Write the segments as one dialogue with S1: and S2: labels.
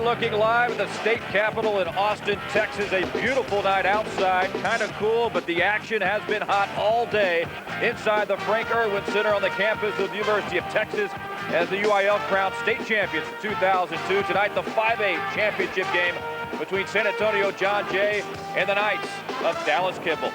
S1: looking live at the state capitol in Austin, Texas. A beautiful night outside, kind of cool, but the action has been hot all day inside the Frank Irwin Center on the campus of the University of Texas as the UIL crowned state champions in 2002. Tonight, the 5A championship game between San Antonio John Jay and the Knights of Dallas Kimball.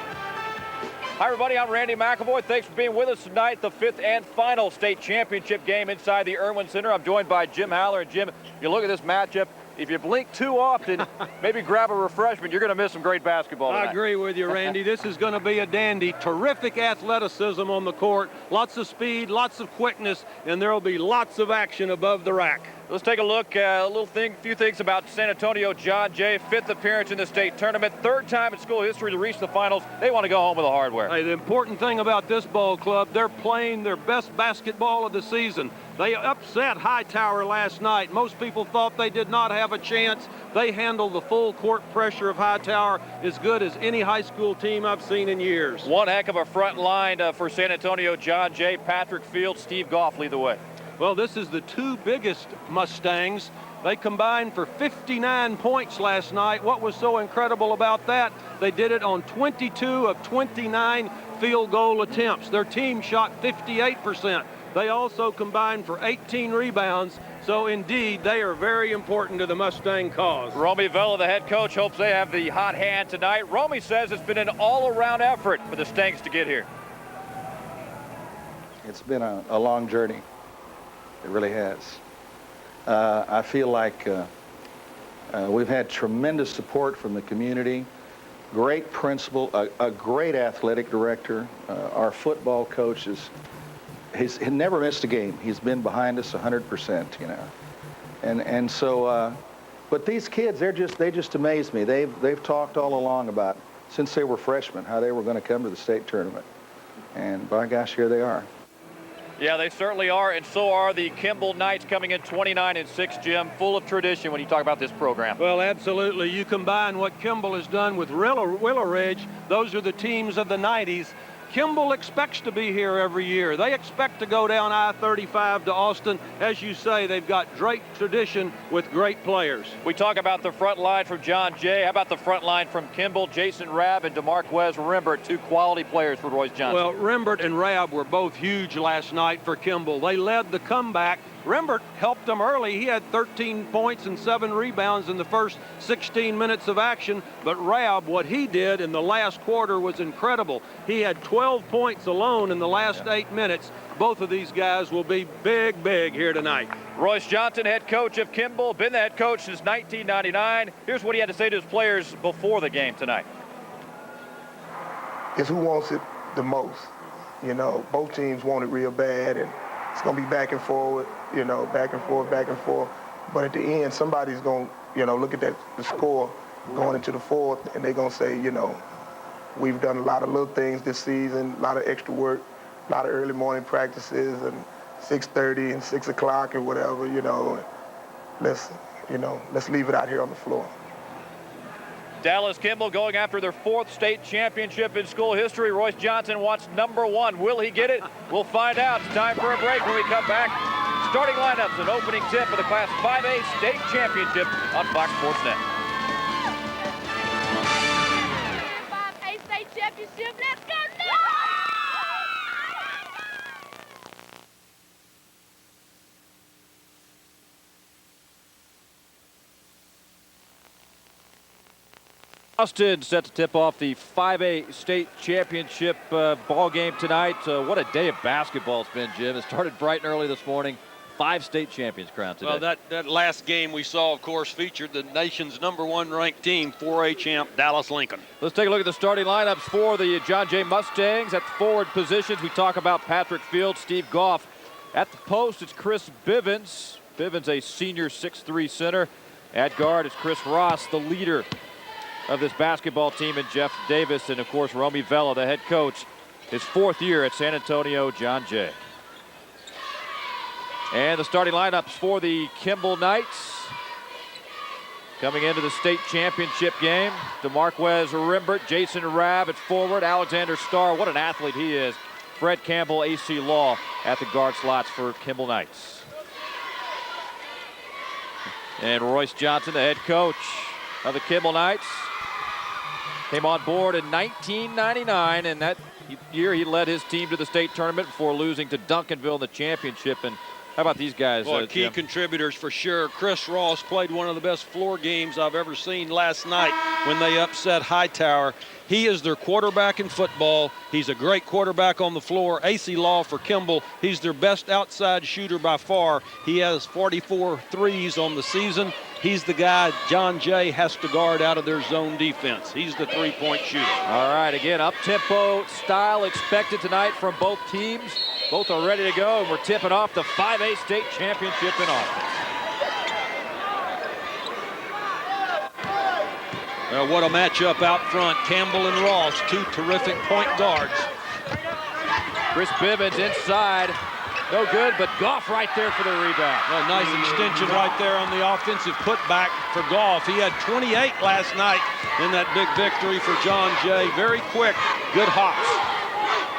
S1: Hi everybody, I'm Randy McAvoy. Thanks for being with us tonight. The 5th and final state championship game inside the Irwin Center. I'm joined by Jim Haller. And Jim, you look at this matchup, if you blink too often, maybe grab a refreshment, you're going to miss some great basketball tonight.
S2: I agree with you, Randy. This is going to be a dandy. Terrific athleticism on the court, lots of speed, lots of quickness, and there will be lots of action above the rack.
S1: Let's take a look, few things about San Antonio John Jay. 5th appearance in the state tournament, 3rd time in school history to reach the finals. They want to go home with the hardware.
S2: Hey, the important thing about this ball club, they're playing their best basketball of the season. They upset Hightower last night. Most people thought they did not have a chance. They handled the full court pressure of Hightower as good as any high school team I've seen in years.
S1: One heck of a front line for San Antonio John Jay. Patrick Fields, Steve Goff lead the way.
S2: Well, this is the 2 biggest Mustangs. They combined for 59 points last night. What was so incredible about that? They did it on 22 of 29 field goal attempts. Their team shot 58%. They also combined for 18 rebounds. So indeed, they are very important to the Mustang cause.
S1: Romy Vela, the head coach, hopes they have the hot hand tonight. Romy says it's been an all-around effort for the Stangs to get here.
S3: It's been a long journey. It really has. I feel like we've had tremendous support from the community, great principal, a great athletic director. Our football coach he's never missed a game. He's been behind us 100%, you know. And so, but these kids, they just amaze me. They've talked all along about, since they were freshmen, how they were going to come to the state tournament. And by gosh, here they are.
S1: Yeah, they certainly are, and so are the Kimball Knights coming in 29-6, Jim, full of tradition when you talk about this program.
S2: Well, absolutely. You combine what Kimball has done with Willow Ridge, those are the teams of the 90s. Kimball expects to be here every year. They expect to go down I-35 to Austin. As you say, they've got great tradition with great players.
S1: We talk about the front line from John Jay. How about the front line from Kimball? Jason Rabb and DeMarquez Rimbert, 2 quality players for Royce Johnson.
S2: Well, Rimbert and Rabb were both huge last night for Kimball. They led the comeback. Rimbert helped them early. He had 13 points and 7 rebounds in the first 16 minutes of action. But Rabb, what he did in the last quarter was incredible. He had 12 points alone in the last 8 minutes. Both of these guys will be big, big here tonight.
S1: Royce Johnson, head coach of Kimball, been the head coach since 1999. Here's what he had to say to his players before the game tonight.
S4: It's who wants it the most. You know, both teams want it real bad, and it's going to be back and forward, you know, back and forth, back and forth. But at the end, somebody's going to, you know, look at the score going into the 4th, and they're going to say, you know, we've done a lot of little things this season, a lot of extra work, a lot of early morning practices, and 6:30 and 6 o'clock or whatever, you know. Let's leave it out here on the floor.
S1: Dallas Kimball going after their 4th state championship in school history. Royce Johnson wants #1. Will he get it? We'll find out. It's time for a break. When we come back, starting lineups and opening tip for the Class 5A state championship on Fox Sports Net.
S5: 5A state championship. Let's go now!
S1: Austin set to tip off the 5A state championship ball game tonight. What a day of basketball it's been, Jim. It started bright and early this morning. 5 state champions crowned today.
S2: Well, that last game we saw, of course, featured the nation's #1 ranked team, 4A champ Dallas Lincoln.
S1: Let's take a look at the starting lineups for the John Jay Mustangs. At the forward positions, we talk about Patrick Fields, Steve Goff. At the post, it's Chris Bivens. Bivens, a senior 6'3" center. At guard, it's Chris Ross, the leader of this basketball team, and Jeff Davis, and of course Romy Vela, the head coach, his 4th year at San Antonio John Jay. And the starting lineups for the Kimball Knights coming into the state championship game. DeMarquez Rimbert, Jason Rabb at forward, Alexander Starr, what an athlete he is. Fred Campbell, AC Law at the guard slots for Kimball Knights. And Royce Johnson, the head coach of the Kimball Knights, came on board in 1999, and that year he led his team to the state tournament before losing to Duncanville in the championship. And how about these guys?
S2: Well, key
S1: Jim?
S2: contributors for sure. Chris Ross played one of the best floor games I've ever seen last night when they upset Hightower. He is their quarterback in football. He's a great quarterback on the floor. AC Law for Kimball, he's their best outside shooter by far. He has 44 threes on the season. He's the guy John Jay has to guard out of their zone defense. He's the three-point shooter.
S1: All right, again, up-tempo style expected tonight from both teams. Both are ready to go, and we're tipping off the 5A state championship in Austin.
S2: Well, what a matchup out front. Campbell and Ross, two terrific point guards.
S1: Chris Bivens inside. No good, but Goff right there for the rebound.
S2: A nice extension right there on the offensive putback for Goff. He had 28 last night in that big victory for John Jay. Very quick, good hops.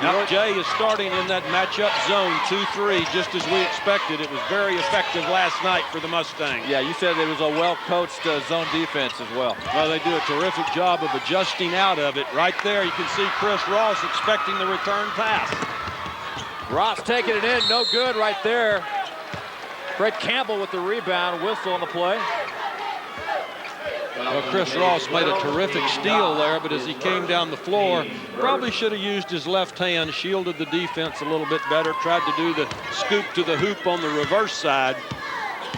S2: Now Jay is starting in that matchup zone 2-3, just as we expected. It was very effective last night for the Mustangs.
S1: Yeah, you said it was a well-coached zone defense as well.
S2: Well, they do a terrific job of adjusting out of it. Right there, you can see Chris Ross expecting the return pass.
S1: Ross taking it in, no good right there. Fred Campbell with the rebound, whistle on the play.
S2: Well, Chris Ross made a terrific steal there, but as he came down the floor, probably should have used his left hand, shielded the defense a little bit better, tried to do the scoop to the hoop on the reverse side.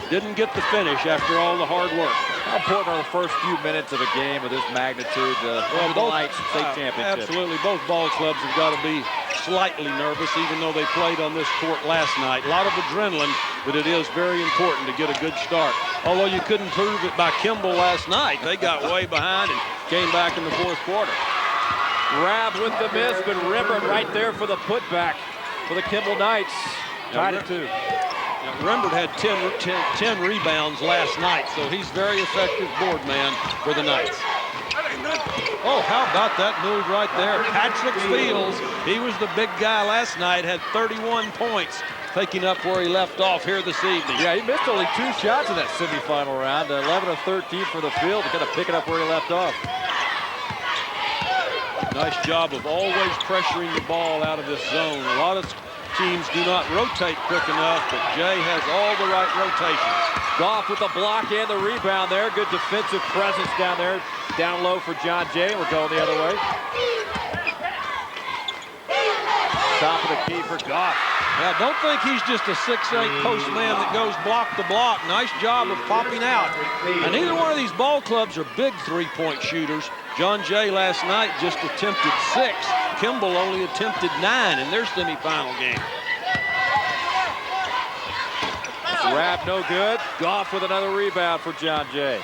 S2: Didn't get the finish after all the hard work.
S1: How important are the first few minutes of a game of this magnitude? Both Knights state championship.
S2: Absolutely, both ball clubs have got to be slightly nervous, even though they played on this court last night. A lot of adrenaline, but it is very important to get a good start. Although you couldn't prove it by Kimball last night. They got way behind and came back in the fourth quarter.
S1: Rab with the miss, but Rimbert right there for the putback for the Kimball Knights. Tied at 2.
S2: Rimbert had 10 rebounds last night, so he's very effective board man for the Knights. Oh, how about that move right there? Patrick Fields, he was the big guy last night, had 31 points, picking up where he left off here this evening.
S1: Yeah, he missed only 2 shots in that semifinal round. 11 of 13 for the field to kind of pick it up where he left off.
S2: Nice job of always pressuring the ball out of this zone. A lot of teams do not rotate quick enough, but Jay has all the right rotations.
S1: Goff with the block and the rebound there. Good defensive presence down there. Down low for John Jay. We're going the other way. Top of the key for Goff.
S2: Yeah, don't think he's just a 6'8" post man that goes block to block. Nice job of popping out. And neither one of these ball clubs are big three-point shooters. John Jay last night just attempted 6. Kimball only attempted 9 in their semifinal game.
S1: Rab no good. Goff with another rebound for John Jay.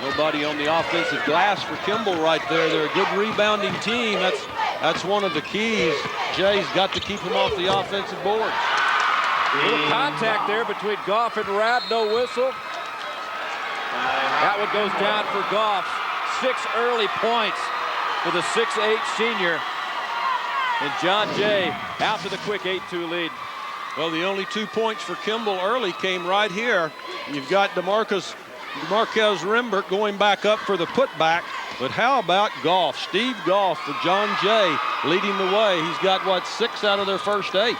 S2: Nobody on the offensive glass for Kimball right there. They're a good rebounding team. That's one of the keys. Jay's got to keep him off the offensive board.
S1: A little contact there between Goff and Rab. No whistle. That one goes down for Goff. 6 early points for the 6'8" senior. And John Jay out to the quick 8-2 lead.
S2: Well, the only 2 points for Kimball early came right here. You've got DeMarquez Rimbert going back up for the putback. But how about Goff? Steve Goff for John Jay leading the way. He's got, what, 6 out of their first 8.
S1: Let's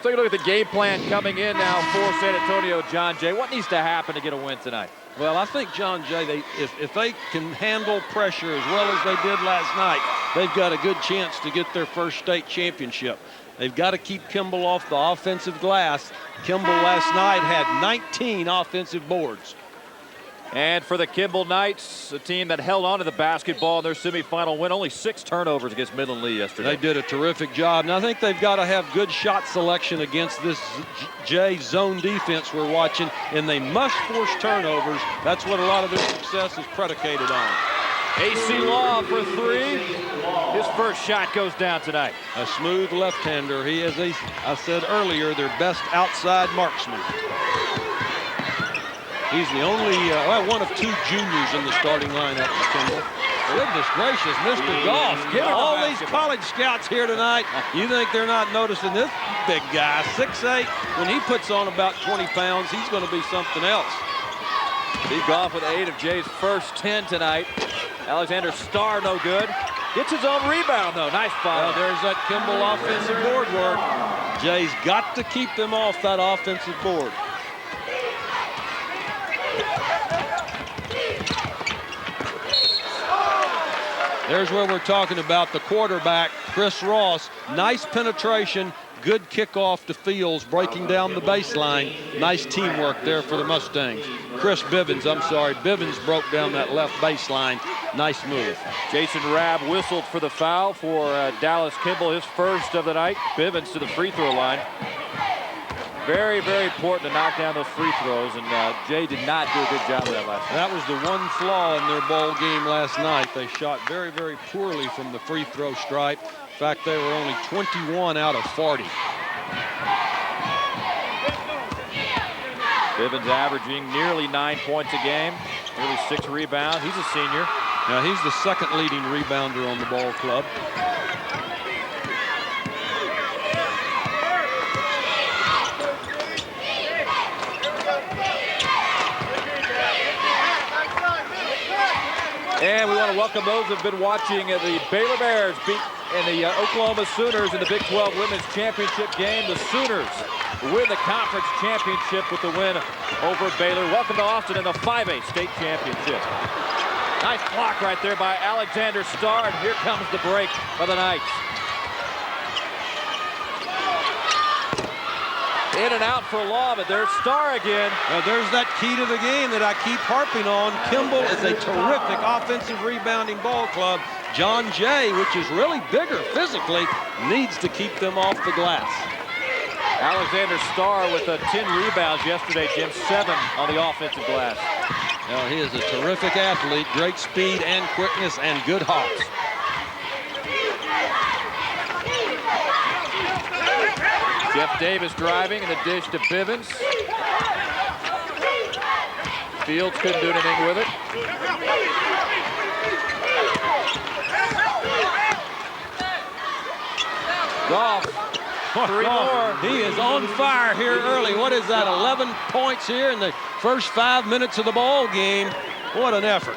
S1: take a look at the game plan coming in now for San Antonio, John Jay. What needs to happen to get a win tonight?
S2: Well, I think John Jay, if they can handle pressure as well as they did last night, they've got a good chance to get their first state championship. They've got to keep Kimball off the offensive glass. Kimball last night had 19 offensive boards.
S1: And for the Kimball Knights, a team that held on to the basketball in their semifinal win, only 6 turnovers against Midland Lee yesterday.
S2: They did a terrific job. And I think they've got to have good shot selection against this Jay zone defense we're watching, and they must force turnovers. That's what a lot of their success is predicated on.
S1: AC Law for 3. His first shot goes down tonight.
S2: A smooth left-hander. He is, I said earlier, their best outside marksman. He's the only, one of 2 juniors in the starting lineup for Kimball. Goodness gracious, Mr. Goff. All these college scouts here tonight, you think they're not noticing this big guy, 6'8". When he puts on about 20 pounds, he's going to be something else.
S1: Steve Goff with 8 of Jay's first 10 tonight. Alexander Starr no good. Gets his own rebound though. Nice follow.
S2: Well, there's that Kimball offensive board work. Jay's got to keep them off that offensive board. There's where we're talking about the quarterback, Chris Ross. Nice penetration, good kickoff to Fields, breaking down the baseline. Nice teamwork there for the Mustangs. Bivens broke down that left baseline. Nice move.
S1: Jason Rabb whistled for the foul for Dallas Kimball, his first of the night. Bivens to the free throw line. Very, very important to knock down those free throws, and Jay did not do a good job of that last night.
S2: That was the one flaw in their ball game last night. They shot very, very poorly from the free throw stripe. In fact, they were only 21 out of 40.
S1: Bivens averaging nearly 9 points a game, nearly 6 rebounds. He's a senior.
S2: Now, he's the second leading rebounder on the ball club.
S1: And we want to welcome those who have been watching the Baylor Bears beat in the Oklahoma Sooners in the Big 12 Women's Championship game. The Sooners win the conference championship with the win over Baylor. Welcome to Austin in the 5A state championship. Nice block right there by Alexander Starr, and here comes the break by the Knights. In and out for Law, but there's Starr again.
S2: Well, there's that key to the game that I keep harping on. Kimball is a terrific offensive rebounding ball club. John Jay, which is really bigger physically, needs to keep them off the glass.
S1: Alexander Starr with 10 rebounds yesterday, Jim, 7 on the offensive glass.
S2: Now, he is a terrific athlete, great speed and quickness and good hops.
S1: Jeff Davis driving and the dish to Bivens. Fields couldn't do anything with it. Goff, 3 more.
S2: He is on fire here early. What is that, 11 points here in the first 5 minutes of the ball game? What an effort.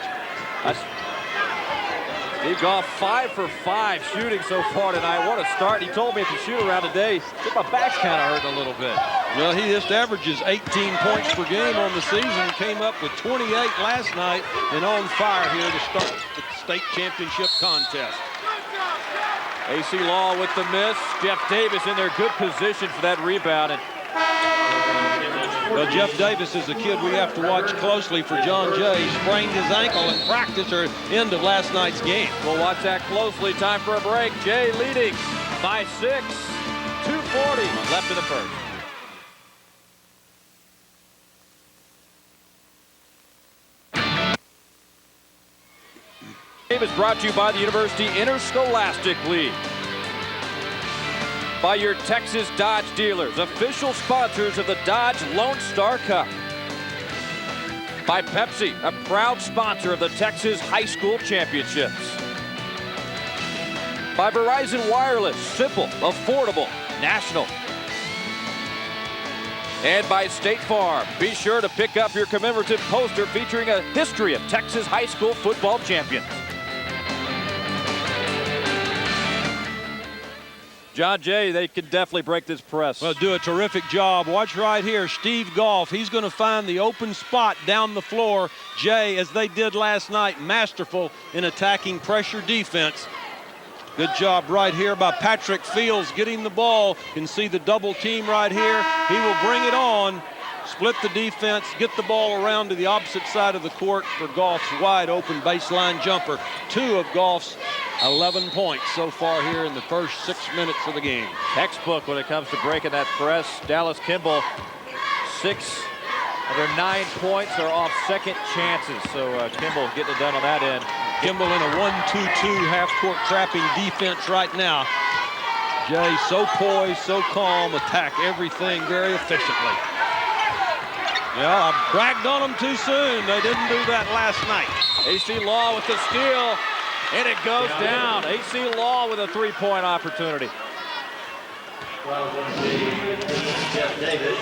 S1: Steve Goff 5 for 5 shooting so far tonight. What a start. He told me at the shoot around today, my back's kind of hurting a little bit.
S2: Well, he just averages 18 points per game on the season. Came up with 28 last night and on fire here to start the state championship contest.
S1: AC Law with the miss. Jeff Davis in there, good position for that rebound. And
S2: well, Jeff Davis is a kid we have to watch closely for John Jay. He sprained his ankle in practice or end of last night's game.
S1: We'll watch that closely. Time for a break. Jay leading by 6, 2:40 left in the first. Game is brought to you by the University Interscholastic League. By your Texas Dodge dealers, official sponsors of the Dodge Lone Star Cup. By Pepsi, a proud sponsor of the Texas High School Championships. By Verizon Wireless, simple, affordable, national. And by State Farm, be sure to pick up your commemorative poster featuring a history of Texas high school football champions. John Jay, they could definitely break this press.
S2: Well, do a terrific job. Watch right here, Steve Goff. He's going to find the open spot down the floor. Jay, as they did last night, masterful in attacking pressure defense. Good job right here by Patrick Fields getting the ball. Can see the double team right here. He will bring it on, split the defense, get the ball around to the opposite side of the court for Goff's wide open baseline jumper. 2 of Goff's 11 points so far here in the first 6 minutes of the game.
S1: Textbook when it comes to breaking that press. Dallas Kimball, 6 of their 9 points are off second chances. So Kimball getting it done on that end.
S2: Kimball in a 1-2-2 half-court trapping defense right now. Jay so poised, so calm, attack everything very efficiently. Yeah, I bragged on them too soon. They didn't do that last night.
S1: AC Law with the steal. And it goes down. AC Law with a 3-point opportunity.
S6: Jeff Davis,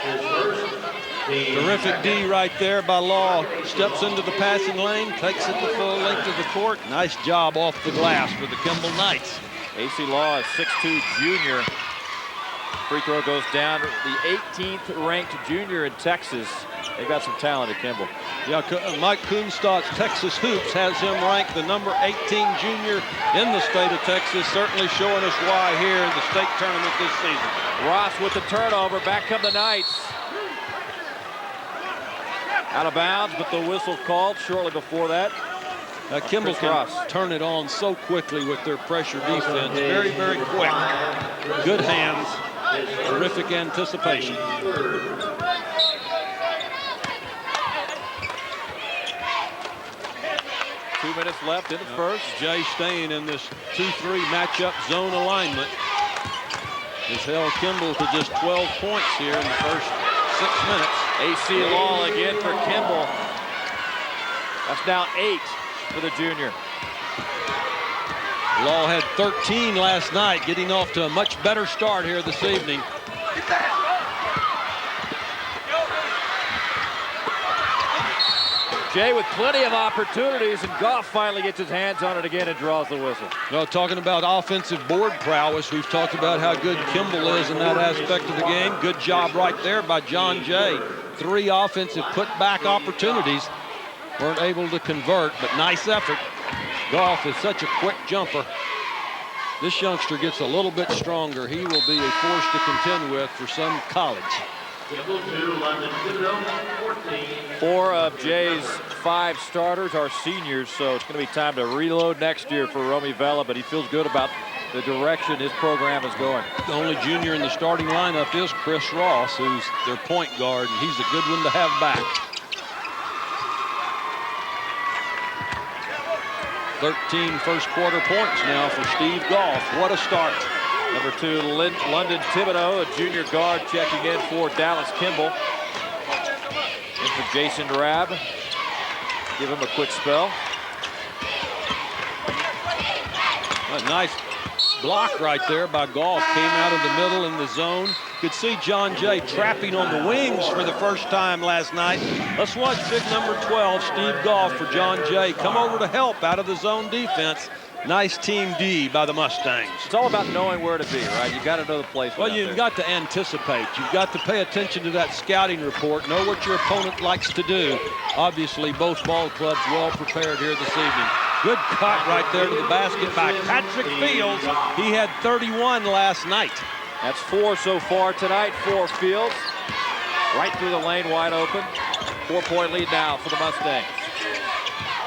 S6: his first
S2: Terrific D right there by Law. Steps into the passing lane, takes it the full length of the court. Nice job off the glass for the Kimball Knights.
S1: AC Law is 6'2" junior. Free throw goes down. The 18th ranked junior in Texas. They got some talent at Kimball.
S2: Yeah, Mike Kuhnstadt's Texas Hoops has him ranked the number 18 junior in the state of Texas, certainly showing us why here in the state tournament this season.
S1: Ross with the turnover. Back come the Knights. Out of bounds, but the whistle called shortly before that.
S2: Kimball can turn it on so quickly with their pressure defense. Very, very quick. Good hands. Terrific anticipation.
S1: 2 minutes left in the first.
S2: Jay staying in this 2-3 matchup zone alignment has held Kimball to just 12 points here in the first 6 minutes.
S1: AC Law again for Kimball. That's now 8 for the junior.
S2: Law had 13 last night, getting off to a much better start here this evening.
S1: Jay with plenty of opportunities, and Goff finally gets his hands on it again and draws the whistle.
S2: Well, talking about offensive board prowess, we've talked about how good Kimball is in that aspect of the game. Good job right there by John Jay. 3 offensive putback opportunities. Weren't able to convert, but nice effort. Goff is such a quick jumper. This youngster gets a little bit stronger. He will be a force to contend with for some college.
S1: 4 of Jay's 5 starters are seniors, so it's going to be time to reload next year for Romy Vela, but he feels good about the direction his program is going.
S2: The only junior in the starting lineup is Chris Ross, who's their point guard, and he's a good one to have back. 13 first quarter points now for Steve Goff. What a start.
S1: Number 2, London Thibodeau, a junior guard, checking in for Dallas Kimball. In for Jason Rabb. Give him a quick spell.
S2: A nice block right there by Goff. Came out of the middle in the zone. Could see John Jay trapping on the wings for the first time last night. Let's watch big number 12, Steve Goff, for John Jay. Come over to help out of the zone defense. Nice team D by the Mustangs.
S1: It's all about knowing where to be, right? You got to know the place.
S2: Well, you've got to anticipate. You've got to pay attention to that scouting report. Know what your opponent likes to do. Obviously, both ball clubs well prepared here this evening. Good cut right there to the basket by Patrick Fields. He had 31 last night.
S1: That's 4 so far tonight for Fields. Right through the lane, wide open. 4-point lead now for the Mustangs.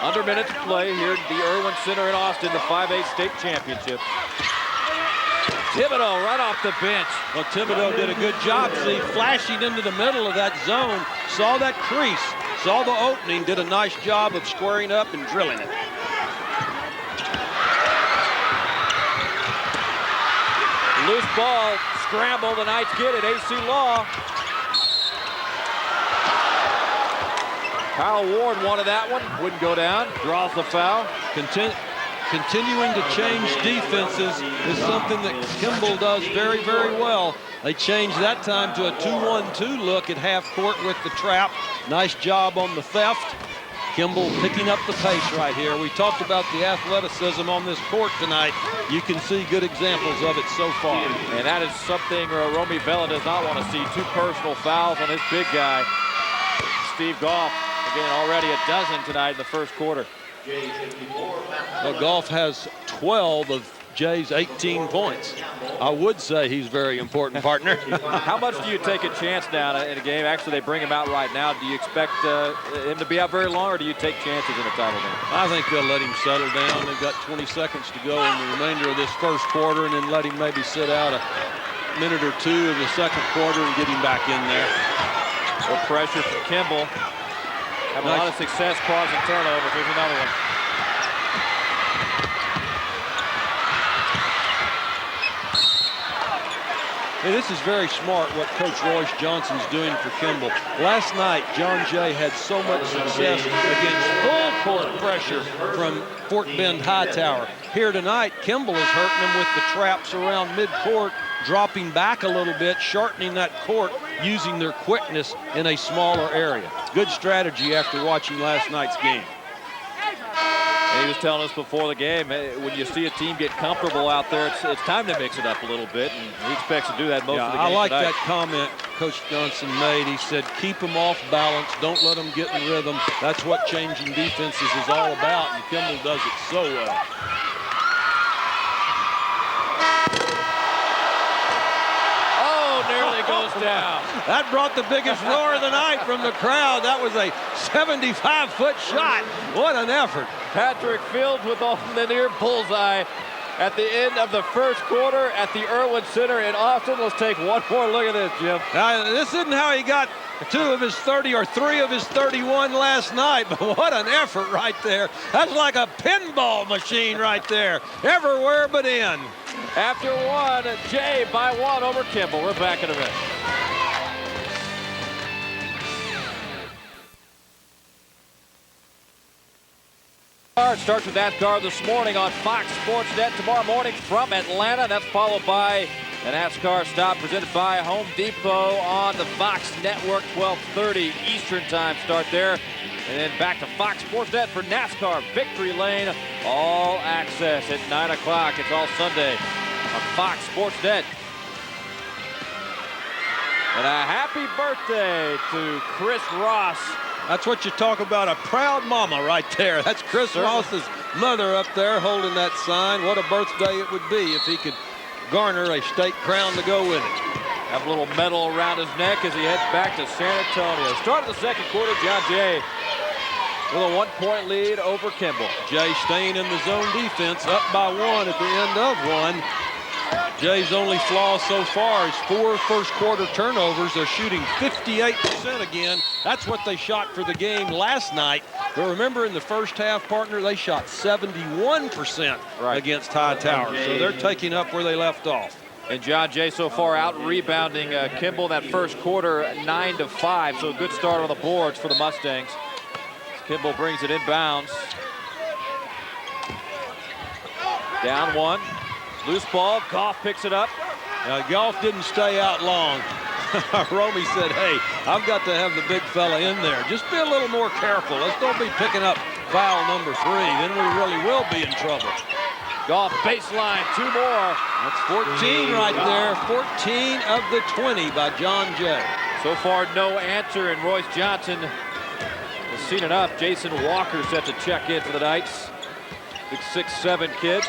S1: Under minutes to play here at the Irwin Center in Austin, the 5A state championship. Thibodeau right off the bench.
S2: Well, Thibodeau did a good job, see, flashing into the middle of that zone. Saw that crease, saw the opening, did a nice job of squaring up and drilling it.
S1: Loose ball, scramble, the Knights get it. AC Law. Kyle Ward wanted that one, wouldn't go down, draws the foul.
S2: Continuing to change defenses is something that Kimball does very, very well. They changed that time to a 2-1-2 look at half court with the trap. Nice job on the theft. Kimball picking up the pace right here. We talked about the athleticism on this court tonight. You can see good examples of it so far.
S1: And that is something Romy Vela does not want to see. 2 personal fouls on his big guy, Steve Goff. Again, already a dozen tonight in the first quarter.
S2: Well, Goff has 12 of Jay's 18 points. I would say he's very important, partner.
S1: How much do you take a chance now in a game? Actually, they bring him out right now. Do you expect him to be out very long, or do you take chances in a title game?
S2: I think they'll let him settle down. They've got 20 seconds to go in the remainder of this first quarter, and then let him maybe sit out a minute or 2 in the second quarter and get him back in there.
S1: More pressure from Kimball. Having a lot of success causing turnovers. Here's another one.
S2: Hey, this is very smart what Coach Royce Johnson's doing for Kimball. Last night, John Jay had so much success against full court pressure from Fort Bend Hightower. Here tonight, Kimball is hurting them with the traps around midcourt, dropping back a little bit, shortening that court, using their quickness in a smaller area. Good strategy after watching last night's game.
S1: And he was telling us before the game, when you see a team get comfortable out there, it's time to mix it up a little bit, and he expects to do that most of the game
S2: I like
S1: tonight.
S2: that comment Coach Johnson made. He said, keep them off balance, don't let them get in rhythm. That's what changing defenses is all about, and Kimball does it so well.
S1: Nearly goes down.
S2: That brought the biggest roar of the night from the crowd. That was a 75-foot shot. What an effort.
S1: Patrick Fields with the near bullseye at the end of the first quarter at the Irwin Center in Austin. Let's take one more look at this, Jim.
S2: This isn't how he got 2 of his 30 or 3 of his 31 last night, but what an effort right there. That's like a pinball machine right there. Everywhere but in.
S1: After one, Jay by 1 over Kimball. We're back in a minute. It starts with NASCAR this morning on Fox Sports Net. Tomorrow morning from Atlanta. That's followed by a NASCAR stop presented by Home Depot on the Fox Network. 12:30 Eastern time start there. And then back to Fox Sports Net for NASCAR Victory Lane. All access at 9 o'clock. It's all Sunday on Fox Sports Net. And a happy birthday to Chris Ross.
S2: That's what you talk about, a proud mama right there. That's Chris Ross's mother up there holding that sign. What a birthday it would be if he could garner a state crown to go with it.
S1: Have a little medal around his neck as he heads back to San Antonio. Start of the second quarter, John Jay with a 1-point lead over Kimball.
S2: Jay staying in the zone defense, up by 1 at the end of 1. Jay's only flaw so far is 4 first quarter turnovers. They're shooting 58% again. That's what they shot for the game last night. But remember, in the first half, partner, they shot 71% against Hightower. So they're taking up where they left off.
S1: And John Jay so far out rebounding Kimball that first quarter 9-5. So a good start on the boards for the Mustangs. Kimball brings it inbounds. Down 1. Loose ball. Goff picks it up.
S2: Goff didn't stay out long. Romy said, hey, I've got to have the big fella in there. Just be a little more careful. Let's don't be picking up foul number 3. Then we really will be in trouble.
S1: Goff baseline. 2 more.
S2: That's 14 right there. 14 of the 20 by John Jay.
S1: So far, no answer, and Royce Johnson has seen enough. Jason Walker set to check in for the Knights. Big 6'7" kid.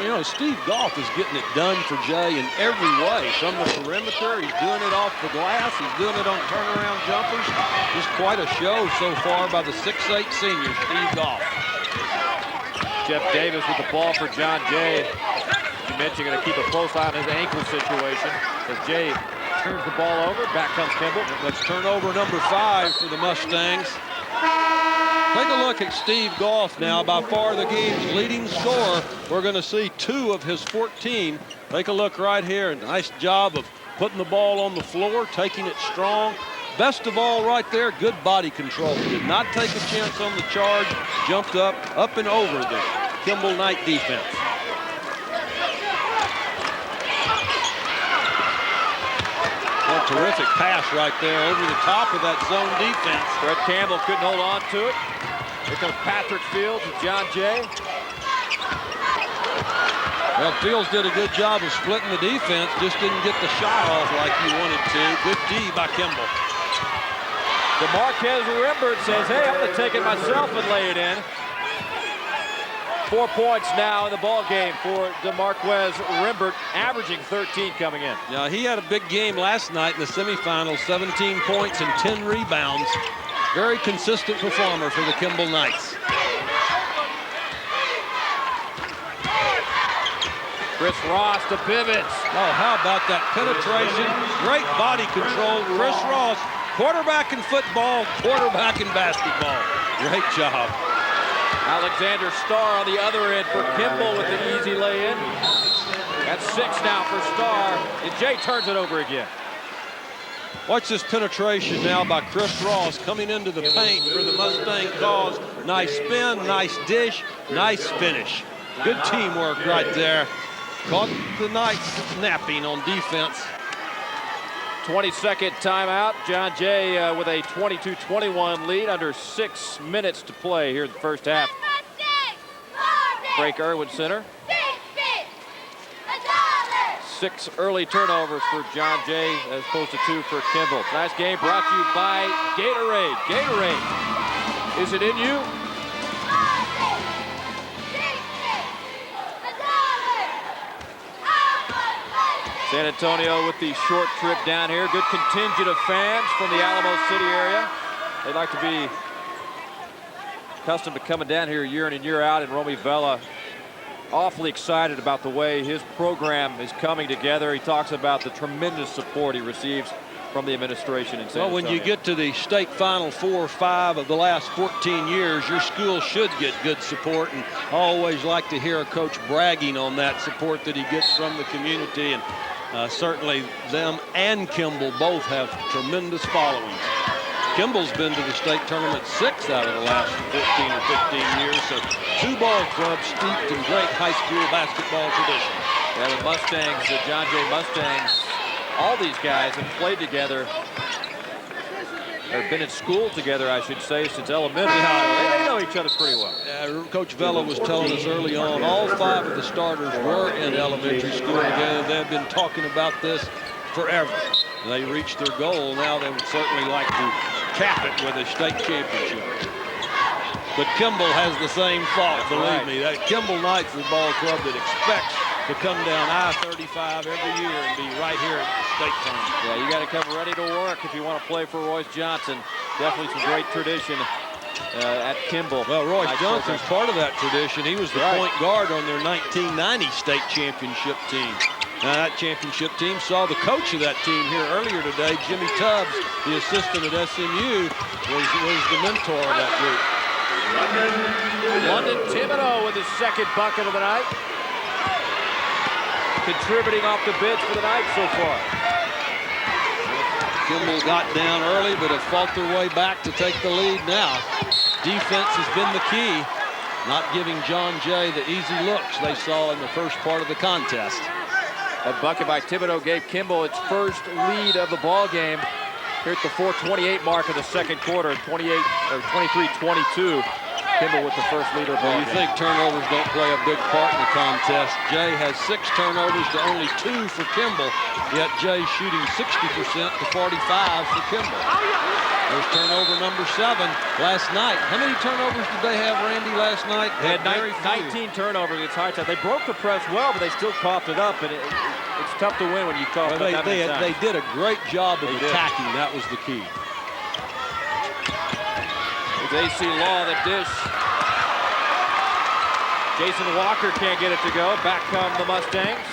S2: You know, Steve Goff is getting it done for Jay in every way. From the perimeter, he's doing it off the glass, he's doing it on turnaround jumpers. Just quite a show so far by the 6'8" senior, Steve Goff.
S1: Jeff Davis with the ball for John Jay. You mentioned going to keep a close eye on his ankle situation as Jay turns the ball over. Back comes Kimball.
S2: Let's turn over number 5 for the Mustangs. Take a look at Steve Goff now, by far the game's leading scorer. We're going to see 2 of his 14. Take a look right here. Nice job of putting the ball on the floor, taking it strong. Best of all right there, good body control. Did not take a chance on the charge. Jumped up and over the Kimball Knight defense. A terrific pass right there over the top of that zone defense.
S1: Brett Campbell couldn't hold on to it. Here comes Patrick Fields and John Jay.
S2: Well, Fields did a good job of splitting the defense, just didn't get the shot off like he wanted to. Good D by Kimball.
S1: DeMarquez Rimbert says, hey, I'm going to take it myself and lay it in. 4 points now in the ball game for DeMarquez Rimbert, averaging 13 coming in.
S2: Yeah, he had a big game last night in the semifinals, 17 points and 10 rebounds. Very consistent performer for the Kimball Knights.
S1: Chris Ross to pivots.
S2: Oh, how about that penetration? Great body control. Chris Ross, quarterback in football, quarterback in basketball. Great job.
S1: Alexander Starr on the other end for Kimball with an easy lay-in. That's 6 now for Starr, and Jay turns it over again.
S2: Watch this penetration now by Chris Ross coming into the paint for the Mustang cause. Nice spin, nice dish, nice finish. Good teamwork right there. Caught the Knights napping on defense.
S1: 22nd timeout. John Jay with a 22-21 lead under 6 minutes to play here in the first half. Frank Irwin Center. 6 early turnovers for John Jay as opposed to 2 for Kimball. Tonight's game brought to you by Gatorade. Gatorade. Is it in you? San Antonio with the short trip down here. Good contingent of fans from the Alamo City area. They like to be accustomed to coming down here year in and year out, and Romy Vela awfully excited about the way his program is coming together. He talks about the tremendous support he receives from the administration in San Antonio.
S2: Well, when you get to the state final 4 or 5 of the last 14 years, your school should get good support, and I always like to hear a coach bragging on that support that he gets from the community, and certainly them and Kimball both have tremendous followings. Kimball's been to the state tournament 6 out of the last 14 or 15 years, so 2 ball clubs steeped in great high school basketball tradition.
S1: Yeah, the Mustangs, the John Jay Mustangs, all these guys have played together, or been in school together, I should say, since elementary. They know each other pretty well.
S2: Coach Vela was telling us early on, all 5 of the starters were in elementary school together. They've been talking about this forever. They reached their goal. Now they would certainly like to cap it with a state championship. But Kimball has the same thought, believe me. That Kimball Knights is a ball club that expects to come down I-35 every year and be right here at the state tournament.
S1: Yeah, you got to come ready to work if you want to play for Royce Johnson. Definitely some great tradition at Kimball.
S2: Well, Royce Johnson's part of that tradition. He was the point guard on their 1990 state championship team. Now, that championship team saw the coach of that team here earlier today, Jimmy Tubbs, the assistant at SMU, was the mentor of that group.
S1: London Thibodeau with his 2nd bucket of the night. Contributing off the bench for the Knights so far.
S2: Kimball got down early, but have fought their way back to take the lead now. Defense has been the key, not giving John Jay the easy looks they saw in the first part of the contest.
S1: That bucket by Thibodeau gave Kimball its first lead of the ball game here at the 4:28 mark of the 2nd quarter, 23-22. Kimball with the first lead of the ball game.
S2: You think turnovers don't play a big part in the contest. Jay has 6 turnovers to only 2 for Kimball, yet Jay shooting 60% to 45 for Kimball. There's turnover number 7 last night. How many turnovers did they have, Randy, last night?
S1: They had 19 turnovers against High Tide. They broke the press well, but they still coughed it up, and it's tough to win when you cough it up that many times.
S2: They did a great job of attacking. That was the key.
S1: It's AC Law, the dish. Jason Walker can't get it to go. Back come the Mustangs.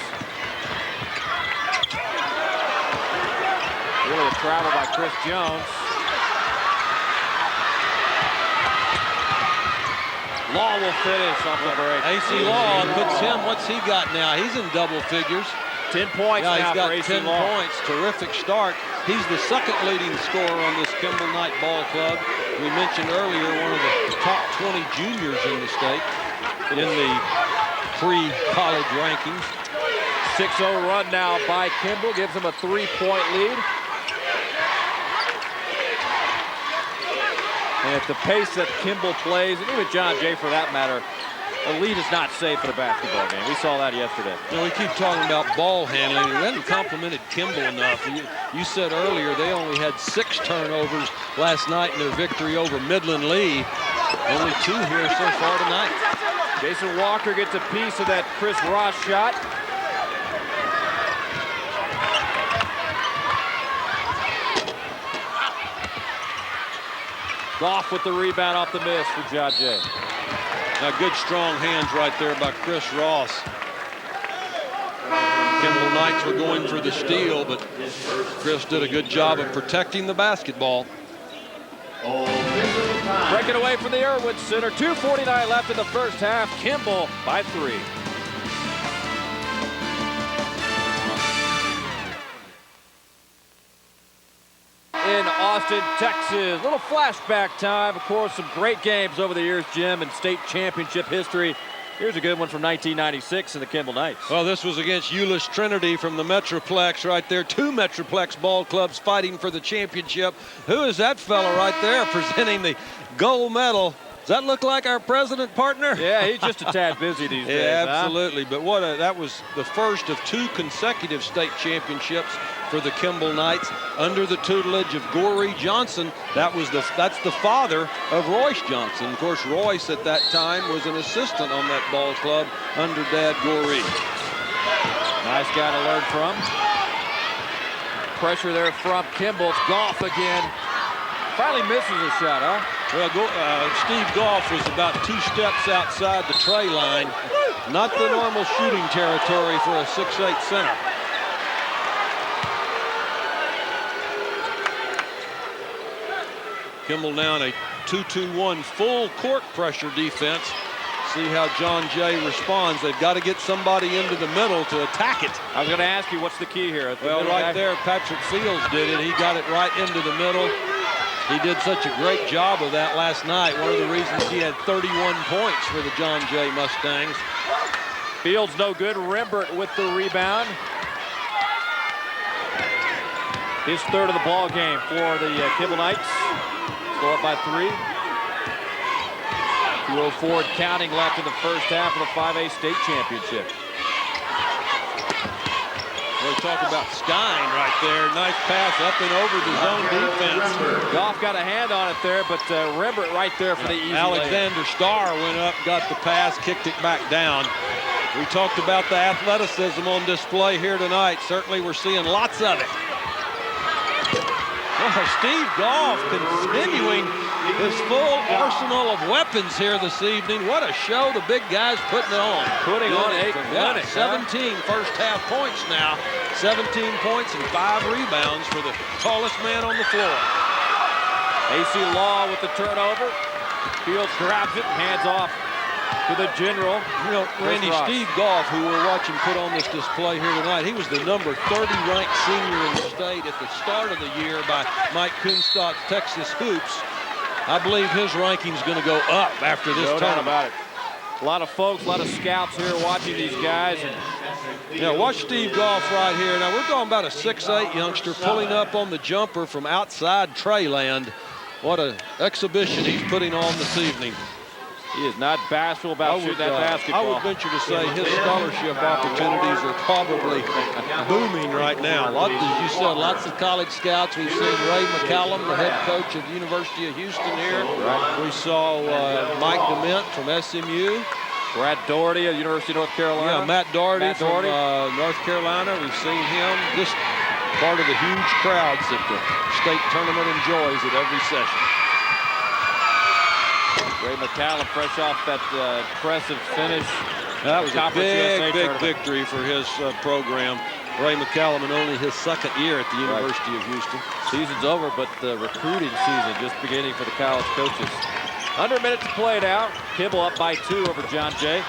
S1: Really a travel by Chris Jones. Law will finish off the break.
S2: AC Law puts him, what's he got now? He's in double figures.
S1: 10 points now
S2: he's got
S1: for AC
S2: 10
S1: Law.
S2: points. Terrific start. He's the 2nd leading scorer on this Kimball Knight ball club. We mentioned earlier one of the top 20 juniors in the state in the pre-college rankings.
S1: 6-0 run now by Kimball. Gives him a 3-point lead. And at the pace that Kimball plays, and even John Jay for that matter, a lead is not safe in a basketball game. We saw that yesterday.
S2: You know, we keep talking about ball handling. We haven't complimented Kimball enough. You said earlier they only had 6 turnovers last night in their victory over Midland Lee. Only 2 here so far tonight.
S1: Jason Walker gets a piece of that Chris Ross shot. Goff with the rebound off the miss for John Jay.
S2: Now good strong hands right there by Chris Ross. Kimball Knights were going for the steal, but Chris did a good job of protecting the basketball.
S1: Breaking away from the Irwin Center. 2:49 left in the first half. Kimball by 3. in Austin, Texas. Little flashback time. Of course, some great games over the years, Jim, in state championship history. Here's a good one from 1996 in the Kimball Knights.
S2: Well, this was against Euless Trinity from the Metroplex right there. 2 Metroplex ball clubs fighting for the championship. Who is that fella right there presenting the gold medal? Does that look like our president, partner?
S1: Yeah, he's just a tad busy these days.
S2: Yeah, absolutely. Huh? But that was the first of 2 consecutive state championships for the Kimball Knights under the tutelage of Gorey Johnson. That's the father of Royce Johnson. Of course, Royce at that time was an assistant on that ball club under Dad Gorey.
S1: Nice guy to learn from. Pressure there from Kimball. It's Goff again. Finally misses a shot, huh?
S2: Well, Steve Goff was about 2 steps outside the tray line. Not the normal shooting territory for a 6'8" center. Kimball now in a 2-2-1 full court pressure defense. See how John Jay responds. They've got to get somebody into the middle to attack it.
S1: I was going to ask you, what's the key here?
S2: Well, right there, Patrick Fields did it. He got it right into the middle. He did such a great job of that last night. One of the reasons he had 31 points for the John Jay Mustangs.
S1: Fields no good. Rembert with the rebound. His third of the ball game for the Kimball Knights. Go up by 3. 2:04 counting left in the first half of the 5A state championship.
S2: We're talking about Skine right there. Nice pass up and over the zone defense.
S1: Goff got a hand on it there, but Rembert right there for the easy
S2: Alexander Starr went up, got the pass, kicked it back down. We talked about the athleticism on display here tonight. Certainly we're seeing lots of it. Oh, Steve Goff continuing his full arsenal of weapons here this evening. What a show the big guy's putting on.
S1: Putting on 8 minutes.
S2: 17 first half points now. 17 points and 5 rebounds for the tallest man on the floor.
S1: AC Law with the turnover. Fields grabs it, hands off to the general.
S2: You know, Randy, Steve Goff, who we're watching put on this display here tonight, he was the number 30 ranked senior in the state at the start of the year by Mike Kunstock's Texas Hoops. I believe his ranking's going to go up after this tournament.
S1: No doubt about it. A lot of folks, a lot of scouts here watching these guys. And
S2: yeah, watch Steve Goff right here. Now, we're talking about a 6'8" youngster pulling up on the jumper from outside tray land. What an exhibition he's putting on this evening.
S1: He is not bashful about shooting that basketball.
S2: I would venture to say his scholarship opportunities are probably booming right now. As you said, lots of college scouts. We've seen Ray McCallum, the head coach of the University of Houston here. Right. We saw Mike DeMint from SMU.
S1: Brad Doherty of the University of North Carolina.
S2: Yeah, Matt Doherty from North Carolina. We've seen him just part of the huge crowds that the state tournament enjoys at every session.
S1: Ray McCallum fresh off that impressive finish.
S2: That was a big victory for his program. Ray McCallum in only his 2nd year at the University of Houston.
S1: Season's over, but the recruiting season just beginning for the college coaches. Under a minute to play now. Kimball up by 2 over John Jay.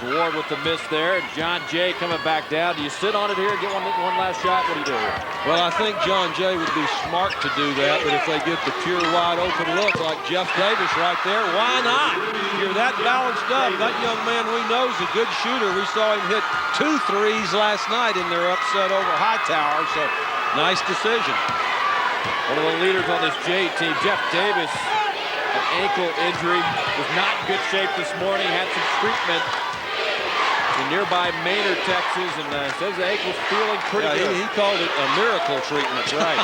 S1: Ward with the miss there. John Jay coming back down. Do you sit on it here and get one last shot? What do you do here?
S2: Well, I think John Jay would be smart to do that, but if they get the pure wide open look like Jeff Davis right there, why not? You're that balanced up. That young man we know is a good shooter. We saw him hit 2 threes last night in their upset over Hightower, so nice decision.
S1: One of the leaders on this Jay team, Jeff Davis, an ankle injury, was not in good shape this morning, had some treatment in nearby Maynard, Texas, and says the ankle's feeling pretty good.
S2: He called it a miracle treatment.
S1: Right.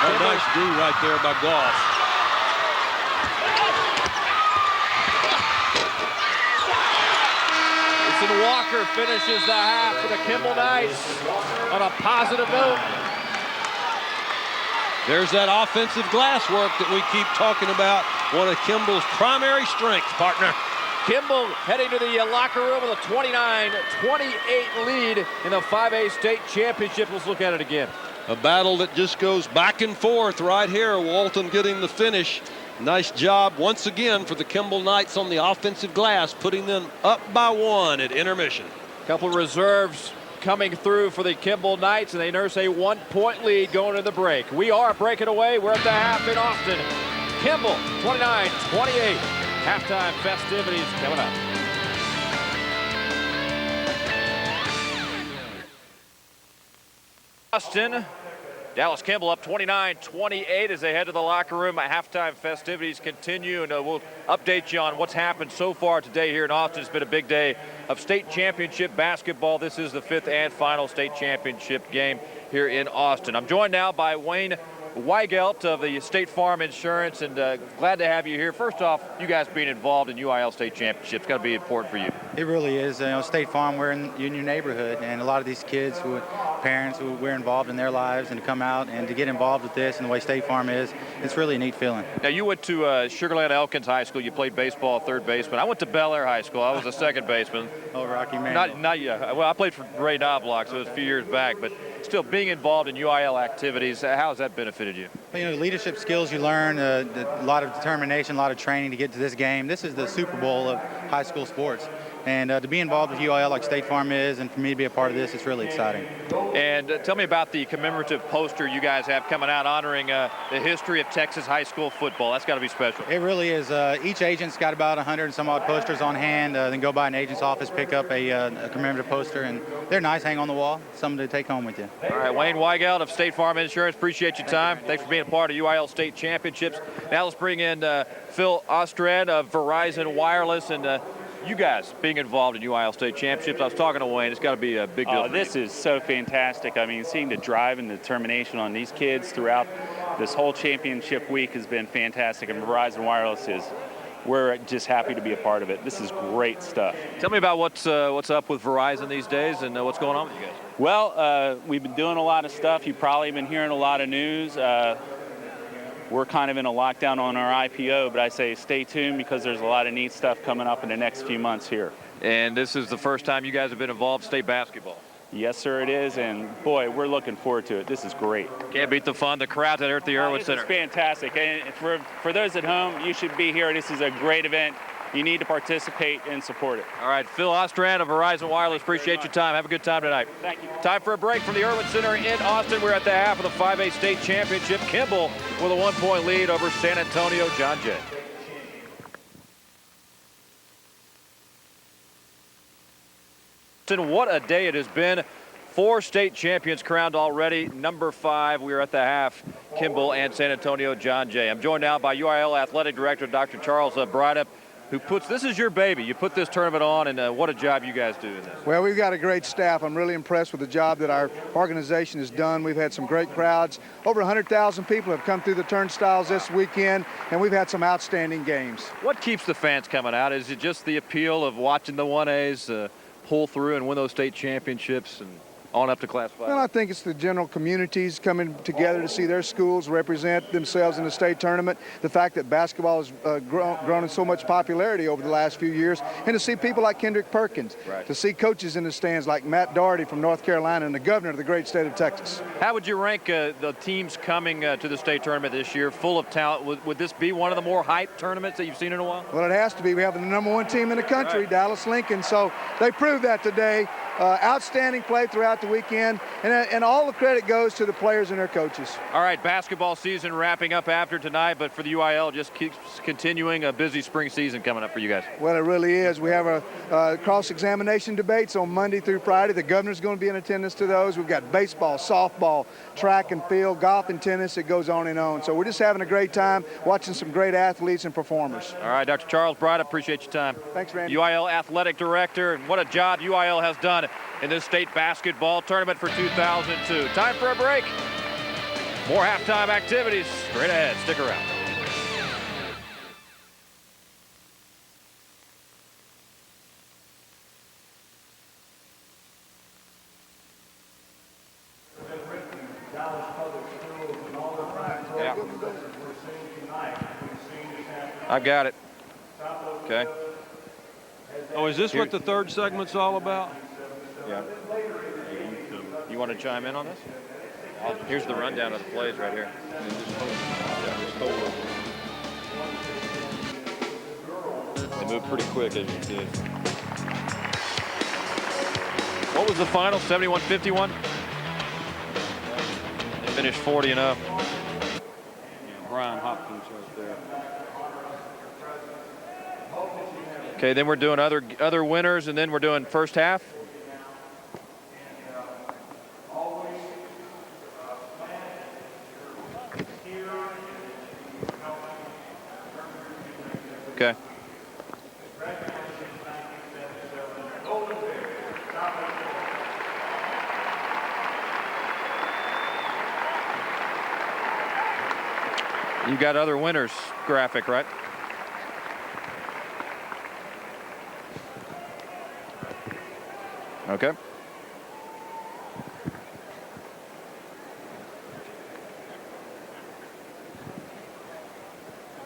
S2: A nice D right there by Goff.
S1: Jason Walker finishes the half for the Kimball Knights on a positive note.
S2: There's that offensive glass work that we keep talking about. One of Kimball's primary strengths, partner.
S1: Kimball heading to the locker room with a 29-28 lead in the 5A state championship. Let's look at it again.
S2: A battle that just goes back and forth right here. Walton getting the finish. Nice job once again for the Kimball Knights on the offensive glass, putting them up by 1 at intermission.
S1: Couple of reserves coming through for the Kimball Knights, and they nurse a 1-point lead going to the break. We are breaking away. We're at the half in Austin. Kimball 29-28. Halftime festivities coming up. Austin, Dallas Kimball up 29-28 as they head to the locker room. Halftime festivities continue, and we'll update you on what's happened so far today here in Austin. It's been a big day of state championship basketball. This is the 5th and final state championship game here in Austin. I'm joined now by Wayne Weigelt of the State Farm Insurance, and glad to have you here. First off, you guys being involved in UIL state championships got to be important for you.
S6: It really is. You know, State Farm, we're in your neighborhood, and a lot of these kids parents who we're involved in their lives, and to come out and to get involved with this and the way State Farm is, it's really a neat feeling.
S1: Now, you went to Sugar Land Elkins High School. You played baseball, third baseman. I went to Bel Air High School. I was a second baseman.
S6: Oh, Rocky Man.
S1: Not yet. Well, I played for Ray Knobloch, so it was a few years back, but still being involved in UIL activities, how has that benefited you?
S6: Well, you know, leadership skills you learn, a lot of determination, a lot of training to get to this game. This is the Super Bowl of high school sports. And to be involved with UIL like State Farm is, and for me to be a part of this, it's really exciting.
S1: And tell me about the commemorative poster you guys have coming out honoring the history of Texas high school football. That's got to be special.
S6: It really is. Each agent's got about 100 and some odd posters on hand. Then go by an agent's office, pick up a commemorative poster, and they're nice, hang on the wall, something to take home with you.
S1: All right, Wayne Weigelt of State Farm Insurance, appreciate your time. Thanks for being a part of UIL state championships. Now let's bring in Phil Ostrand of Verizon Wireless, and you guys being involved in UIL state championships. I was talking to Wayne. It's got to be a big deal.
S7: This is so fantastic. I mean, seeing the drive and the determination on these kids throughout this whole championship week has been fantastic. And Verizon Wireless we're just happy to be a part of it. This is great stuff.
S1: Tell me about what's up with Verizon these days and what's going on with you guys.
S7: Well, we've been doing a lot of stuff. You've probably been hearing a lot of news. We're kind of in a lockdown on our IPO, but I say stay tuned because there's a lot of neat stuff coming up in the next few months here.
S1: And this is the first time you guys have been involved in state basketball.
S7: Yes, sir, it is, and boy, we're looking forward to it. This is great.
S1: Can't beat the fun. The crowds out here at the Irwin Center.
S7: This is fantastic, and for those at home, you should be here. This is a great event. You need to participate and support it.
S1: All right, Phil Ostrand of Verizon Wireless, appreciate your time. Have a good time tonight.
S7: Thank you.
S1: Time for a break from the Irwin Center in Austin. We're at the half of the 5A state championship. Kimball with a 1-point lead over San Antonio John Jay. What a day it has been. 4 state champions crowned already. Number 5, we are at the half, Kimball and San Antonio John Jay. I'm joined now by UIL Athletic Director Dr. Charles Brydup, who this is your baby. You put this tournament on, and what a job you guys do in this.
S8: Well, we've got a great staff. I'm really impressed with the job that our organization has done. We've had some great crowds. Over 100,000 people have come through the turnstiles this weekend, and we've had some outstanding games.
S1: What keeps the fans coming out? Is it just the appeal of watching the 1As pull through and win those state championships and on up to Class 5?
S8: Well, I think it's the general communities coming together to see their schools represent themselves in the state tournament. The fact that basketball has grown in so much popularity over the last few years, and to see people like Kendrick Perkins,
S1: right.
S8: To see coaches in the stands like Matt Doherty from North Carolina and the governor of the great state of Texas.
S1: How would you rank the teams coming to the state tournament this year, full of talent? Would this be one of the more hyped tournaments that you've seen in a while?
S8: Well, it has to be. We have the #1 team in the country,
S1: right.
S8: Dallas Lincoln, so they proved that today. Outstanding play throughout the weekend, and all the credit goes to the players and their coaches.
S1: All right, basketball season wrapping up after tonight, but for the UIL, just keeps continuing a busy spring season coming up for you guys.
S8: Well, it really is. We have a cross-examination debates on Monday through Friday. The governor's going to be in attendance to those. We've got baseball, softball, track and field, golf and tennis. It goes on and on. So we're just having a great time watching some great athletes and performers.
S1: All right, Dr. Charles Brydup, appreciate your time.
S8: Thanks, Randy.
S1: UIL Athletic Director, and what a job UIL has done in this state basketball tournament for 2002. Time for a break. More halftime activities straight ahead. Stick around. Yeah. I've got it. Okay.
S2: Oh, is this what the third segment's all about?
S1: Yeah. You want to chime in on this? Here's the rundown of the plays right here. They move pretty quick, as you see. What was the final? 71-51? They finished 40-0.
S2: Brian Hopkins right there.
S1: Okay, then we're doing other winners, and then we're doing first half. Okay. You got other winners graphic, right? Okay.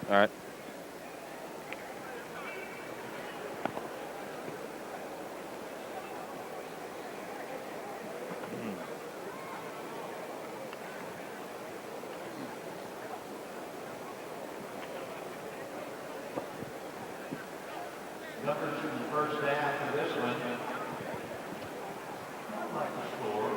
S1: All right.
S9: Numbers in the first half of this one. Not like the score.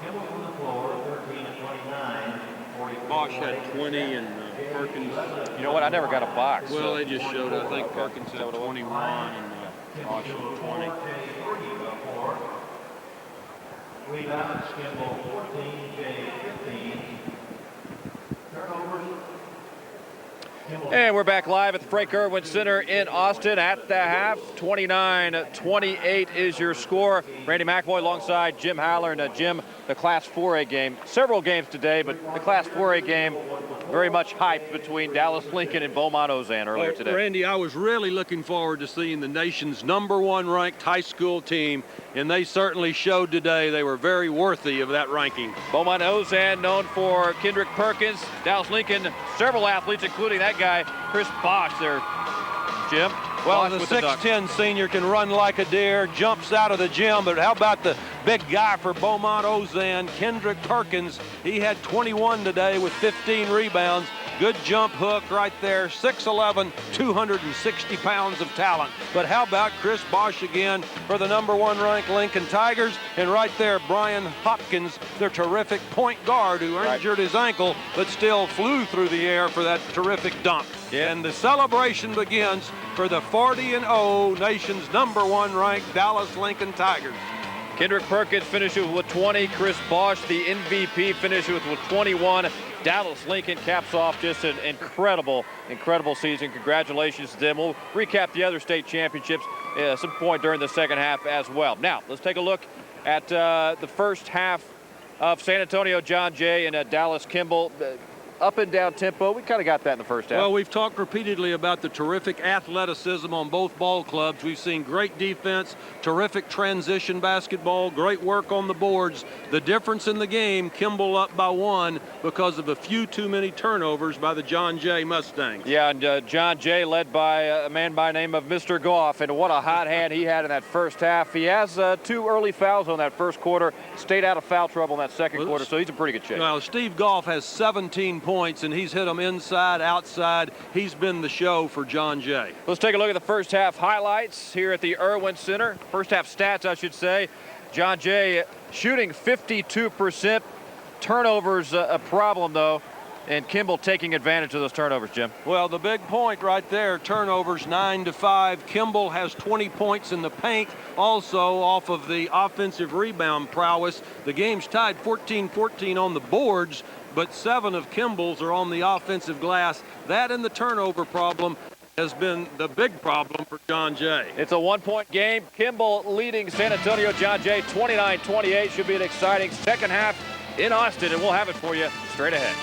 S9: Kimball from the floor, 13-29.
S2: Bosh had 20 and Perkins.
S1: You know what? I never got a box.
S2: Well, they just showed. I think Perkins had 21 and Bosh had 20.
S9: Rebounds, Kimball 14, Jay 15. Turnovers.
S1: And we're back live at the Frank Irwin Center in Austin at the half. 29-28 is your score. Randy McAvoy alongside Jim Haller. And Jim, the Class 4A game. Several games today, but the Class 4A game very much hyped between Dallas Lincoln and Beaumont Ozan earlier today.
S2: Randy, I was really looking forward to seeing the nation's #1 ranked high school team, and they certainly showed today they were very worthy of that ranking.
S1: Beaumont Ozan known for Kendrick Perkins. Dallas Lincoln, several athletes, including that guy, Chris Bosh there. Jim?
S2: Well, the 6'10 senior can run like a deer, jumps out of the gym, but how about the big guy for Beaumont Ozan, Kendrick Perkins? He had 21 today with 15 rebounds. Good jump hook right there, 6'11", 260 pounds of talent. But how about Chris Bosh again for the #1 ranked Lincoln Tigers? And right there, Brian Hopkins, their terrific point guard who injured his ankle, but still flew through the air for that terrific dunk. Yeah. And the celebration begins for the 40-0 nation's #1 ranked Dallas Lincoln Tigers.
S1: Kendrick Perkins finishes with 20. Chris Bosh, the MVP, finishes with 21. Dallas Lincoln caps off just an incredible season. Congratulations to them. We'll recap the other state championships at some point during the second half as well. Now, let's take a look at the first half of San Antonio John Jay and Dallas Kimball. Up and down tempo. We kind of got that in the first half.
S2: Well, we've talked repeatedly about the terrific athleticism on both ball clubs. We've seen great defense, terrific transition basketball, great work on the boards. The difference in the game, Kimball up by 1 because of a few too many turnovers by the John Jay Mustangs.
S1: Yeah, and John Jay led by a man by the name of Mr. Goff, and what a hot hand he had in that first half. He has 2 early fouls on that first quarter, stayed out of foul trouble in that second quarter, so he's in pretty good shape.
S2: Well, Steve Goff has 17 points, and he's hit them inside, outside. He's been the show for John Jay.
S1: Let's take a look at the first half highlights here at the Irwin Center. First half stats, I should say. John Jay shooting 52%. Turnovers a problem, though, and Kimball taking advantage of those turnovers, Jim.
S2: Well, the big point right there, turnovers 9-5. Kimball has 20 points in the paint, also off of the offensive rebound prowess. The game's tied 14-14 on the boards, but 7 of Kimball's are on the offensive glass. That and the turnover problem has been the big problem for John Jay.
S1: It's a 1-point game. Kimball leading San Antonio John Jay 29-28. Should be an exciting second half in Austin, and we'll have it for you straight ahead.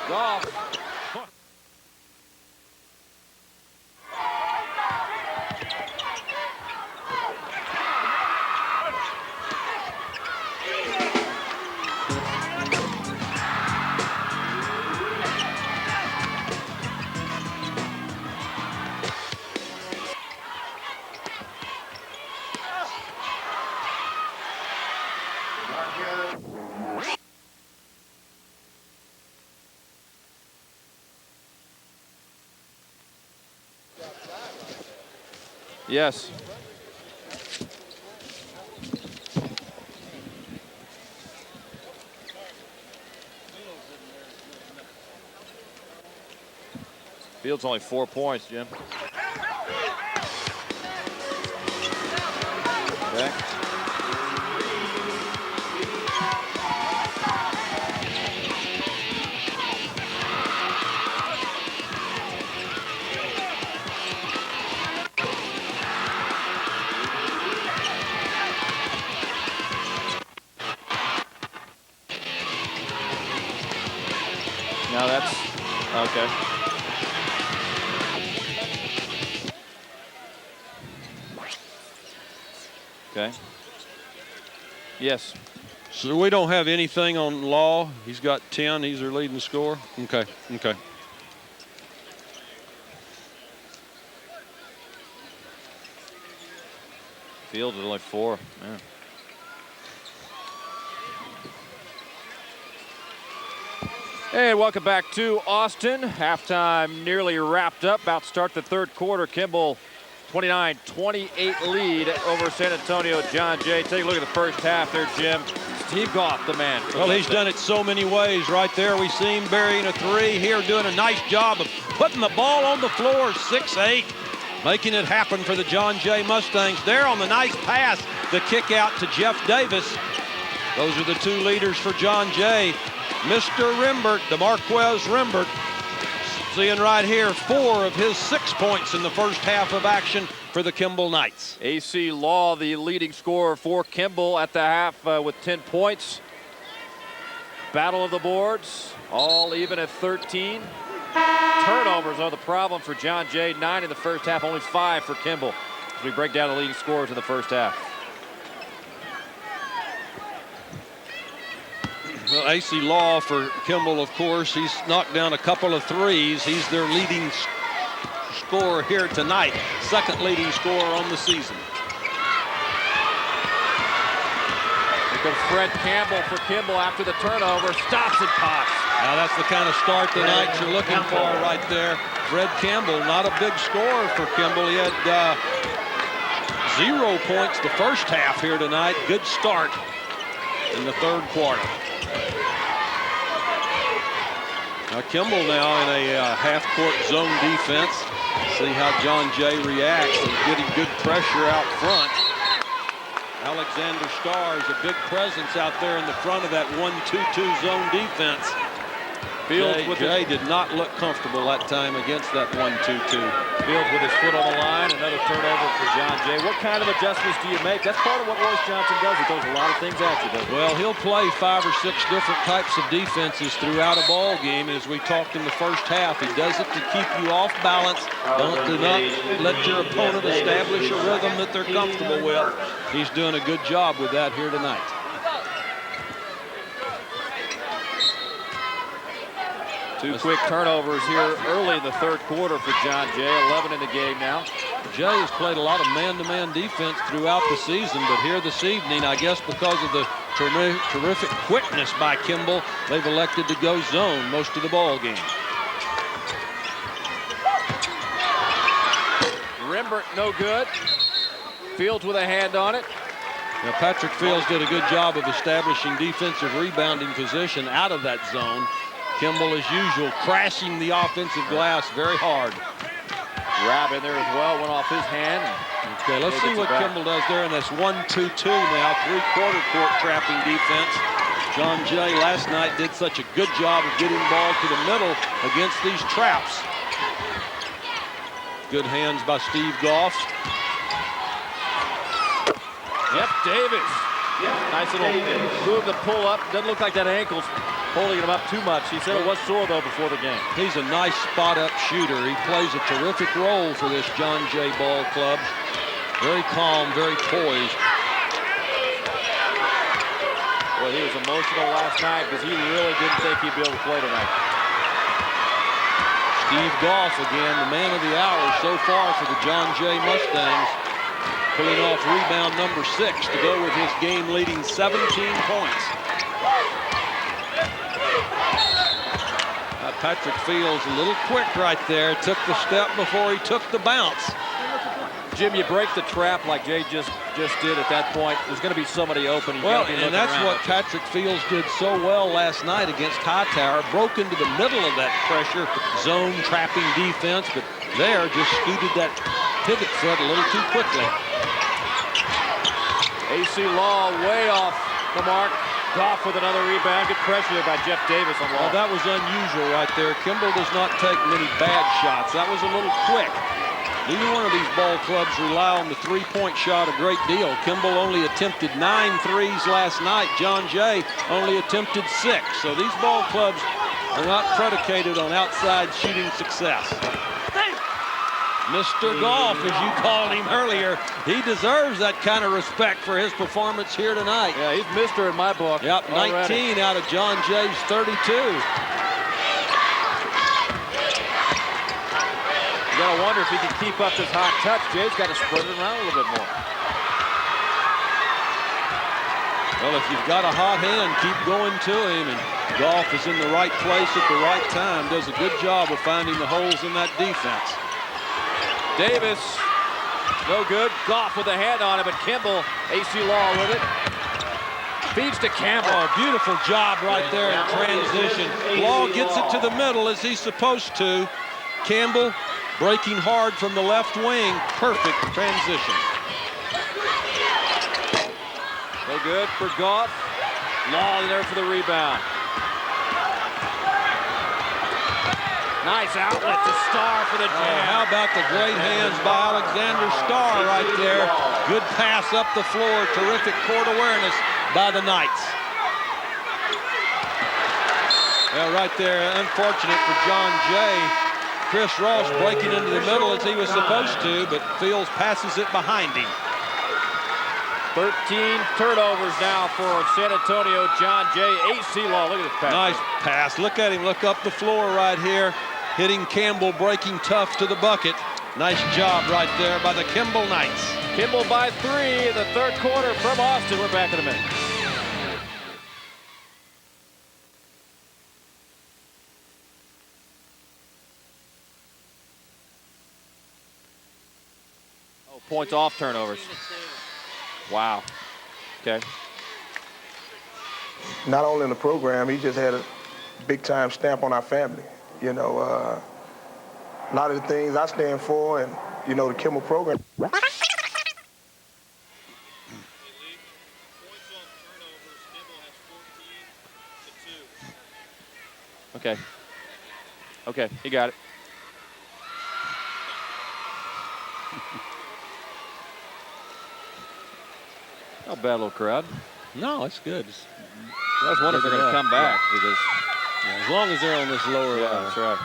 S2: Goff.
S1: Yes. Fields only 4 points, Jim. Okay. Now that's okay. Okay. Yes.
S2: So we don't have anything on Law. He's got 10. He's their leading scorer. Okay. Okay.
S1: Fields is only 4. Man. And welcome back to Austin. Halftime nearly wrapped up. About to start the third quarter. Kimball 29-28 lead over San Antonio. John Jay. Take a look at the first half there, Jim. Steve Goff, the man.
S2: Well, he's done it so many ways. Right there, we see him burying a 3. Here, doing a nice job of putting the ball on the floor. 6-8, making it happen for the John Jay Mustangs. There on the nice pass, the kick out to Jeff Davis. Those are the 2 leaders for John Jay. Mr. Rembert, DeMarquez Rembert, seeing right here 4 of his 6 points in the first half of action for the Kimball Knights.
S1: AC Law, the leading scorer for Kimball at the half with 10 points. Battle of the boards, all even at 13. Turnovers are the problem for John Jay. 9 in the first half, only 5 for Kimball. As we break down the leading scorers in the first half.
S2: Well, AC Law for Kimball, of course, he's knocked down a couple of 3s. He's their leading scorer here tonight. Second leading scorer on the season.
S1: Here comes Fred Campbell for Kimball after the turnover. Stops and pops.
S2: Now that's the kind of start tonight you're looking for right there. Fred Campbell, not a big scorer for Kimball. He had 0 points the first half here tonight. Good start in the third quarter. Now Kimball now in a half-court zone defense. See how John Jay reacts. He's getting good pressure out front. Alexander Starr is a big presence out there in the front of that 1-2-2 zone defense. Jay did not look comfortable that time against that 1-2-2.
S1: Fields with his foot on the line. Another turnover for John Jay. What kind of adjustments do you make? That's part of what Royce Johnson does. He throws a lot of things at you, doesn't he?
S2: Well, he'll play 5 or 6 different types of defenses throughout a ball game. As we talked in the first half, he does it to keep you off balance. Do not let your opponent establish a rhythm that they're comfortable with. He's doing a good job with that here tonight.
S1: Two quick turnovers here early in the third quarter for John Jay. 11 in the game now.
S2: Jay has played a lot of man-to-man defense throughout the season, but here this evening, I guess because of the terrific quickness by Kimball, they've elected to go zone most of the ball game.
S1: Rembert no good. Fields with a hand on it.
S2: Now Patrick Fields did a good job of establishing defensive rebounding position out of that zone. Kimball, as usual, crashing the offensive glass very hard.
S1: Grab in there as well, went off his hand.
S2: Okay, let's see what Kimball does there in this 1-2-2 now, 3-quarter court trapping defense. John Jay last night did such a good job of getting the ball to the middle against these traps. Good hands by Steve Goff.
S1: Yep, Davis. Nice little move to pull up. Doesn't look like that ankle's holding him up too much. He said it was sore, though, before the game.
S2: He's a nice spot-up shooter. He plays a terrific role for this John Jay ball club. Very calm, very poised.
S1: Well, he was emotional last night because he really didn't think he'd be able to play tonight.
S2: Steve Goff, again, the man of the hour so far for the John Jay Mustangs. Pulling off rebound number 6 to go with his game-leading 17 points. Patrick Fields a little quick right there. Took the step before he took the bounce.
S1: Jim, you break the trap like Jay just did at that point. There's going to be somebody open.
S2: Well, and that's what Patrick Fields did so well last night against Hightower. Broke into the middle of that pressure zone trapping defense, but there just scooted that pivot foot a little too quickly.
S1: AC Law way off the mark. Goff with another rebound. Good pressure there by Jeff Davis on Law.
S2: Well, that was unusual right there. Kimball does not take many bad shots. That was a little quick. Neither one of these ball clubs rely on the three-point shot a great deal. Kimball only attempted 9 threes last night. John Jay only attempted 6. So these ball clubs are not predicated on outside shooting success. Mr. Golf, as you called him earlier, he deserves that kind of respect for his performance here tonight.
S1: Yeah, he's Mr. in my book.
S2: Yep, 19 out of John Jay's 32.
S1: You gotta wonder if he can keep up this hot touch. Jay's got to spread it around a little bit more.
S2: Well, if you've got a hot hand, keep going to him. And Golf is in the right place at the right time. Does a good job of finding the holes in that defense.
S1: Davis, no good. Goff with a hand on it, but Kimball, AC Law with it. Feeds to Campbell.
S2: Oh, beautiful job right there in transition. Law gets it to the middle as he's supposed to. Campbell breaking hard from the left wing. Perfect transition.
S1: No good for Goff. Law there for the rebound. Nice outlet to Starr for the jam.
S2: How about the great hands by Alexander Starr right there. Good pass up the floor. Terrific court awareness by the Knights. Well, right there, unfortunate for John Jay. Chris Ross breaking into the middle as he was supposed to, but Fields passes it behind him.
S1: 13 turnovers now for San Antonio. John Jay, AC Law. Look at this pass.
S2: Nice pass. Look at him. Look up the floor right here. Hitting Campbell, breaking tough to the bucket. Nice job right there by the Kimball Knights.
S1: Kimball by 3 in the third quarter from Austin. We're back in a minute. Oh, points off turnovers. Wow. Okay.
S4: Not only in the program, he just had a big-time stamp on our family. You know, a lot of the things I stand for and, you know, the Kimball program.
S1: Okay. Okay, you got it. Not a bad little crowd.
S2: No, it's good.
S1: I was wondering if they're going to come back because
S2: as long as they're on this lower level.
S1: That's right.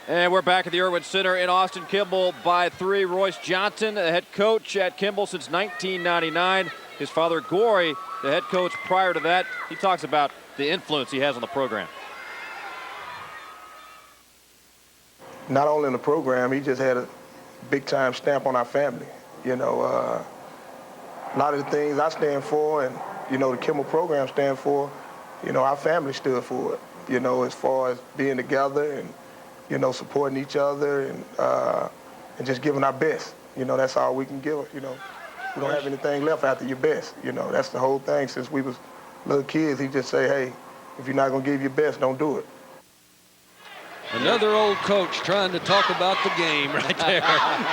S1: And we're back at the Irwin Center in Austin. Kimball by 3. Royce Johnson, the head coach at Kimball since 1999. His father, Gory, the head coach prior to that. He talks about the influence he has on the program.
S4: Not only in the program, he just had a big-time stamp on our family. You know, a lot of the things I stand for and, you know, the Kimball program stand for, you know, our family stood for it, you know, as far as being together and, you know, supporting each other and just giving our best. You know, that's all we can give, you know. We don't have anything left after your best. You know, that's the whole thing. Since we was little kids, he just say, hey, if you're not going to give your best, don't do it.
S2: Another old coach trying to talk about the game right there.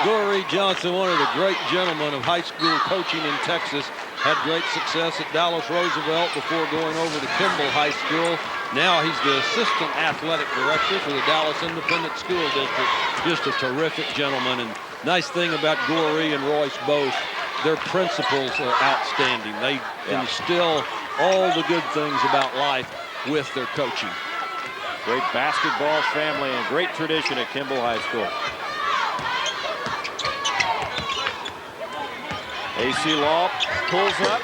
S2: Gory Johnson, one of the great gentlemen of high school coaching in Texas, had great success at Dallas Roosevelt before going over to Kimball High School. Now he's the assistant athletic director for the Dallas Independent School District. Just a terrific gentleman. And nice thing about Gory and Royce both, their principles are outstanding. They instill all the good things about life with their coaching.
S1: Great basketball family and great tradition at Kimball High School. AC Law pulls up,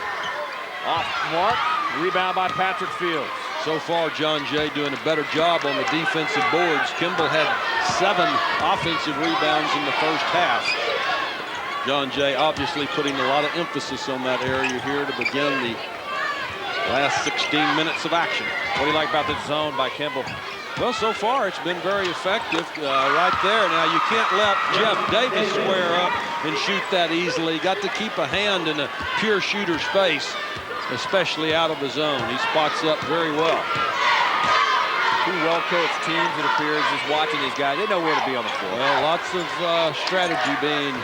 S1: off mark, rebound by Patrick Fields.
S2: So far, John Jay doing a better job on the defensive boards. Kimball had 7 offensive rebounds in the first half. John Jay obviously putting a lot of emphasis on that area here to begin the last 16 minutes of action.
S1: What do you like about the zone by Kimball?
S2: Well, so far it's been very effective right there. Now, you can't let Jeff Davis square up and shoot that easily. Got to keep a hand in a pure shooter's face, especially out of the zone. He spots up very well.
S1: Two well-coached teams, it appears, just watching these guys. They know where to be on the floor.
S2: Well, lots of strategy being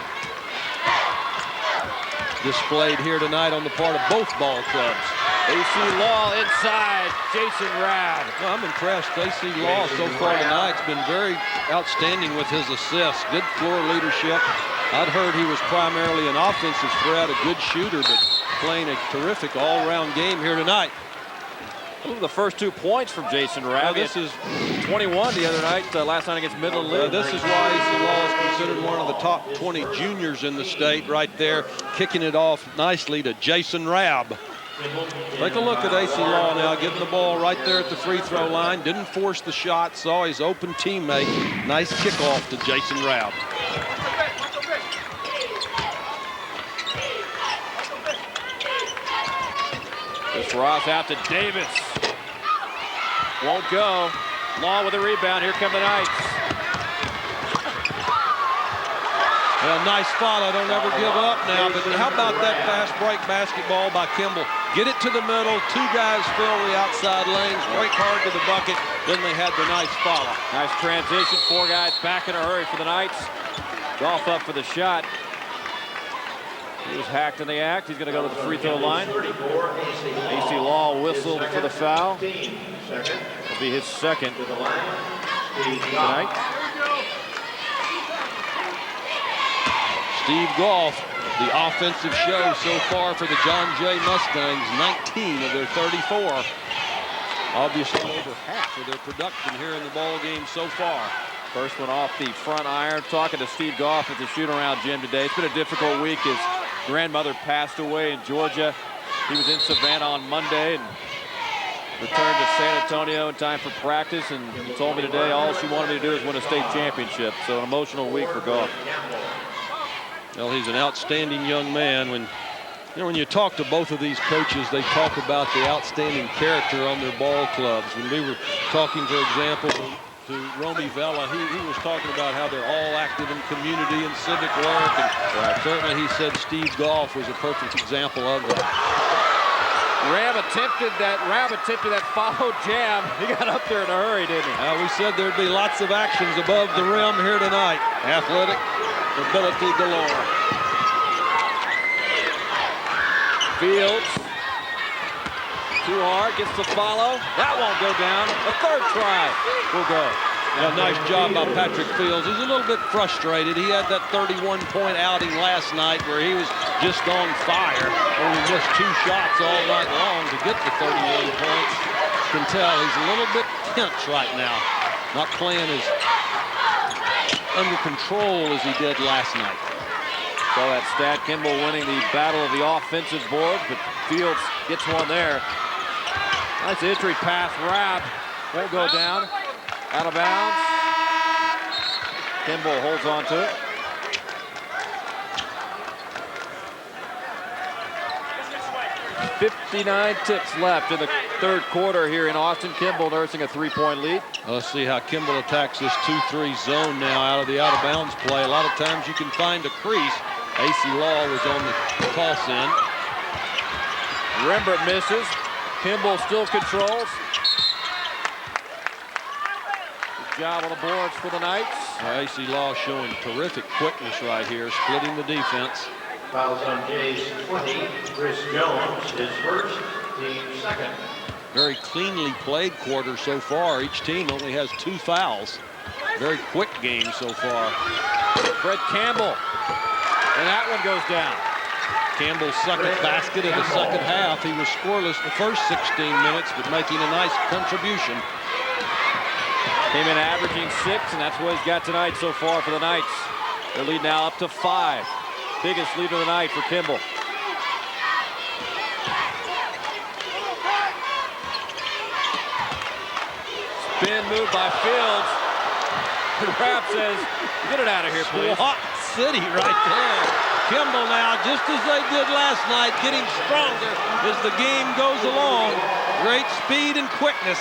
S2: displayed here tonight on the part of both ball clubs.
S1: AC Law inside, Jason Rabb.
S2: Well, I'm impressed. AC Law so far tonight has been very outstanding with his assists. Good floor leadership. I'd heard he was primarily an offensive threat, a good shooter, but playing a terrific all-round game here tonight.
S1: Look at the first 2 points from Jason Rabb.
S2: This is
S1: 21 the other night, last night against Midland League.
S2: This is why AC Law is considered one of the top 20 juniors in the state right there, kicking it off nicely to Jason Rabb. Take a look at AC Law now, getting the ball right there at the free throw line. Didn't force the shot, saw his open teammate. Nice kickoff to Jason Rabb.
S1: This Ross out to Davis. Won't go. Law with a rebound. Here come the Knights.
S2: Well, nice follow. Don't ever give up now. But how about that fast break basketball by Kimball? Get it to the middle. 2 guys fill the outside lanes. Break hard to the bucket. Then they had the nice follow.
S1: Nice transition. 4 guys back in a hurry for the Knights. Golf up for the shot. He was hacked in the act. He's going to go to the free throw line. AC Law whistled for the foul. It'll be his second tonight.
S2: Steve Goff, the offensive show so far for the John Jay Mustangs, 19 of their 34. Obviously over half of their production here in the ball game so far.
S1: First one off the front iron. Talking to Steve Goff at the shoot-around gym today. It's been a difficult week. His grandmother passed away in Georgia. He was in Savannah on Monday and returned to San Antonio in time for practice. And he told me today all she wanted me to do is win a state championship. So an emotional week for Goff.
S2: Well, he's an outstanding young man. When you talk to both of these coaches, they talk about the outstanding character on their ball clubs. When we were talking, for example, to Romy Vela, he was talking about how they're all active in community and civic work. And certainly he said Steve Goff was a perfect example of that.
S1: Rabb attempted that follow jam. He got up there in a hurry, didn't he?
S2: We said there'd be lots of actions above the rim here tonight. Athletic ability galore.
S1: Fields. Too hard, gets the follow. That won't go down. A third try will go.
S2: Yeah, nice job by Patrick Fields. He's a little bit frustrated. He had that 31-point outing last night where he was just on fire. Only missed 2 shots all night long to get the 31 points. You can tell he's a little bit tense right now. Not playing as under control as he did last night.
S1: Saw that stat. Kimball winning the battle of the offensive boards, but Fields gets one there. Nice entry pass. Rabb won't go down. Out of bounds. Kimball holds on to it. .59 ticks left in the third quarter here in Austin. Kimball nursing a 3-point lead.
S2: Let's see how Kimball attacks this 2-3 zone now out of the out-of-bounds play. A lot of times you can find a crease. AC Law was on the toss in.
S1: Rembert misses. Kimball still controls. Good job on the boards for the Knights.
S2: AC Law showing terrific quickness right here, splitting the defense.
S9: Fouls on Jay's 20. Chris Jones, his first, team second.
S2: Very cleanly played quarter so far. Each team only has 2 fouls. Very quick game so far.
S1: Fred Campbell. And that one goes down.
S2: Campbell's second basket of the second half. He was scoreless the first 16 minutes, but making a nice contribution.
S1: Came in averaging 6, and that's what he's got tonight so far for the Knights. Their lead now up to 5. Biggest lead of the night for Kimball. Spin move by Fields. Rabb says, get it out of here, please.
S2: SWAT City right there. Kimball now, just as they did last night, getting stronger as the game goes along. Great speed and quickness.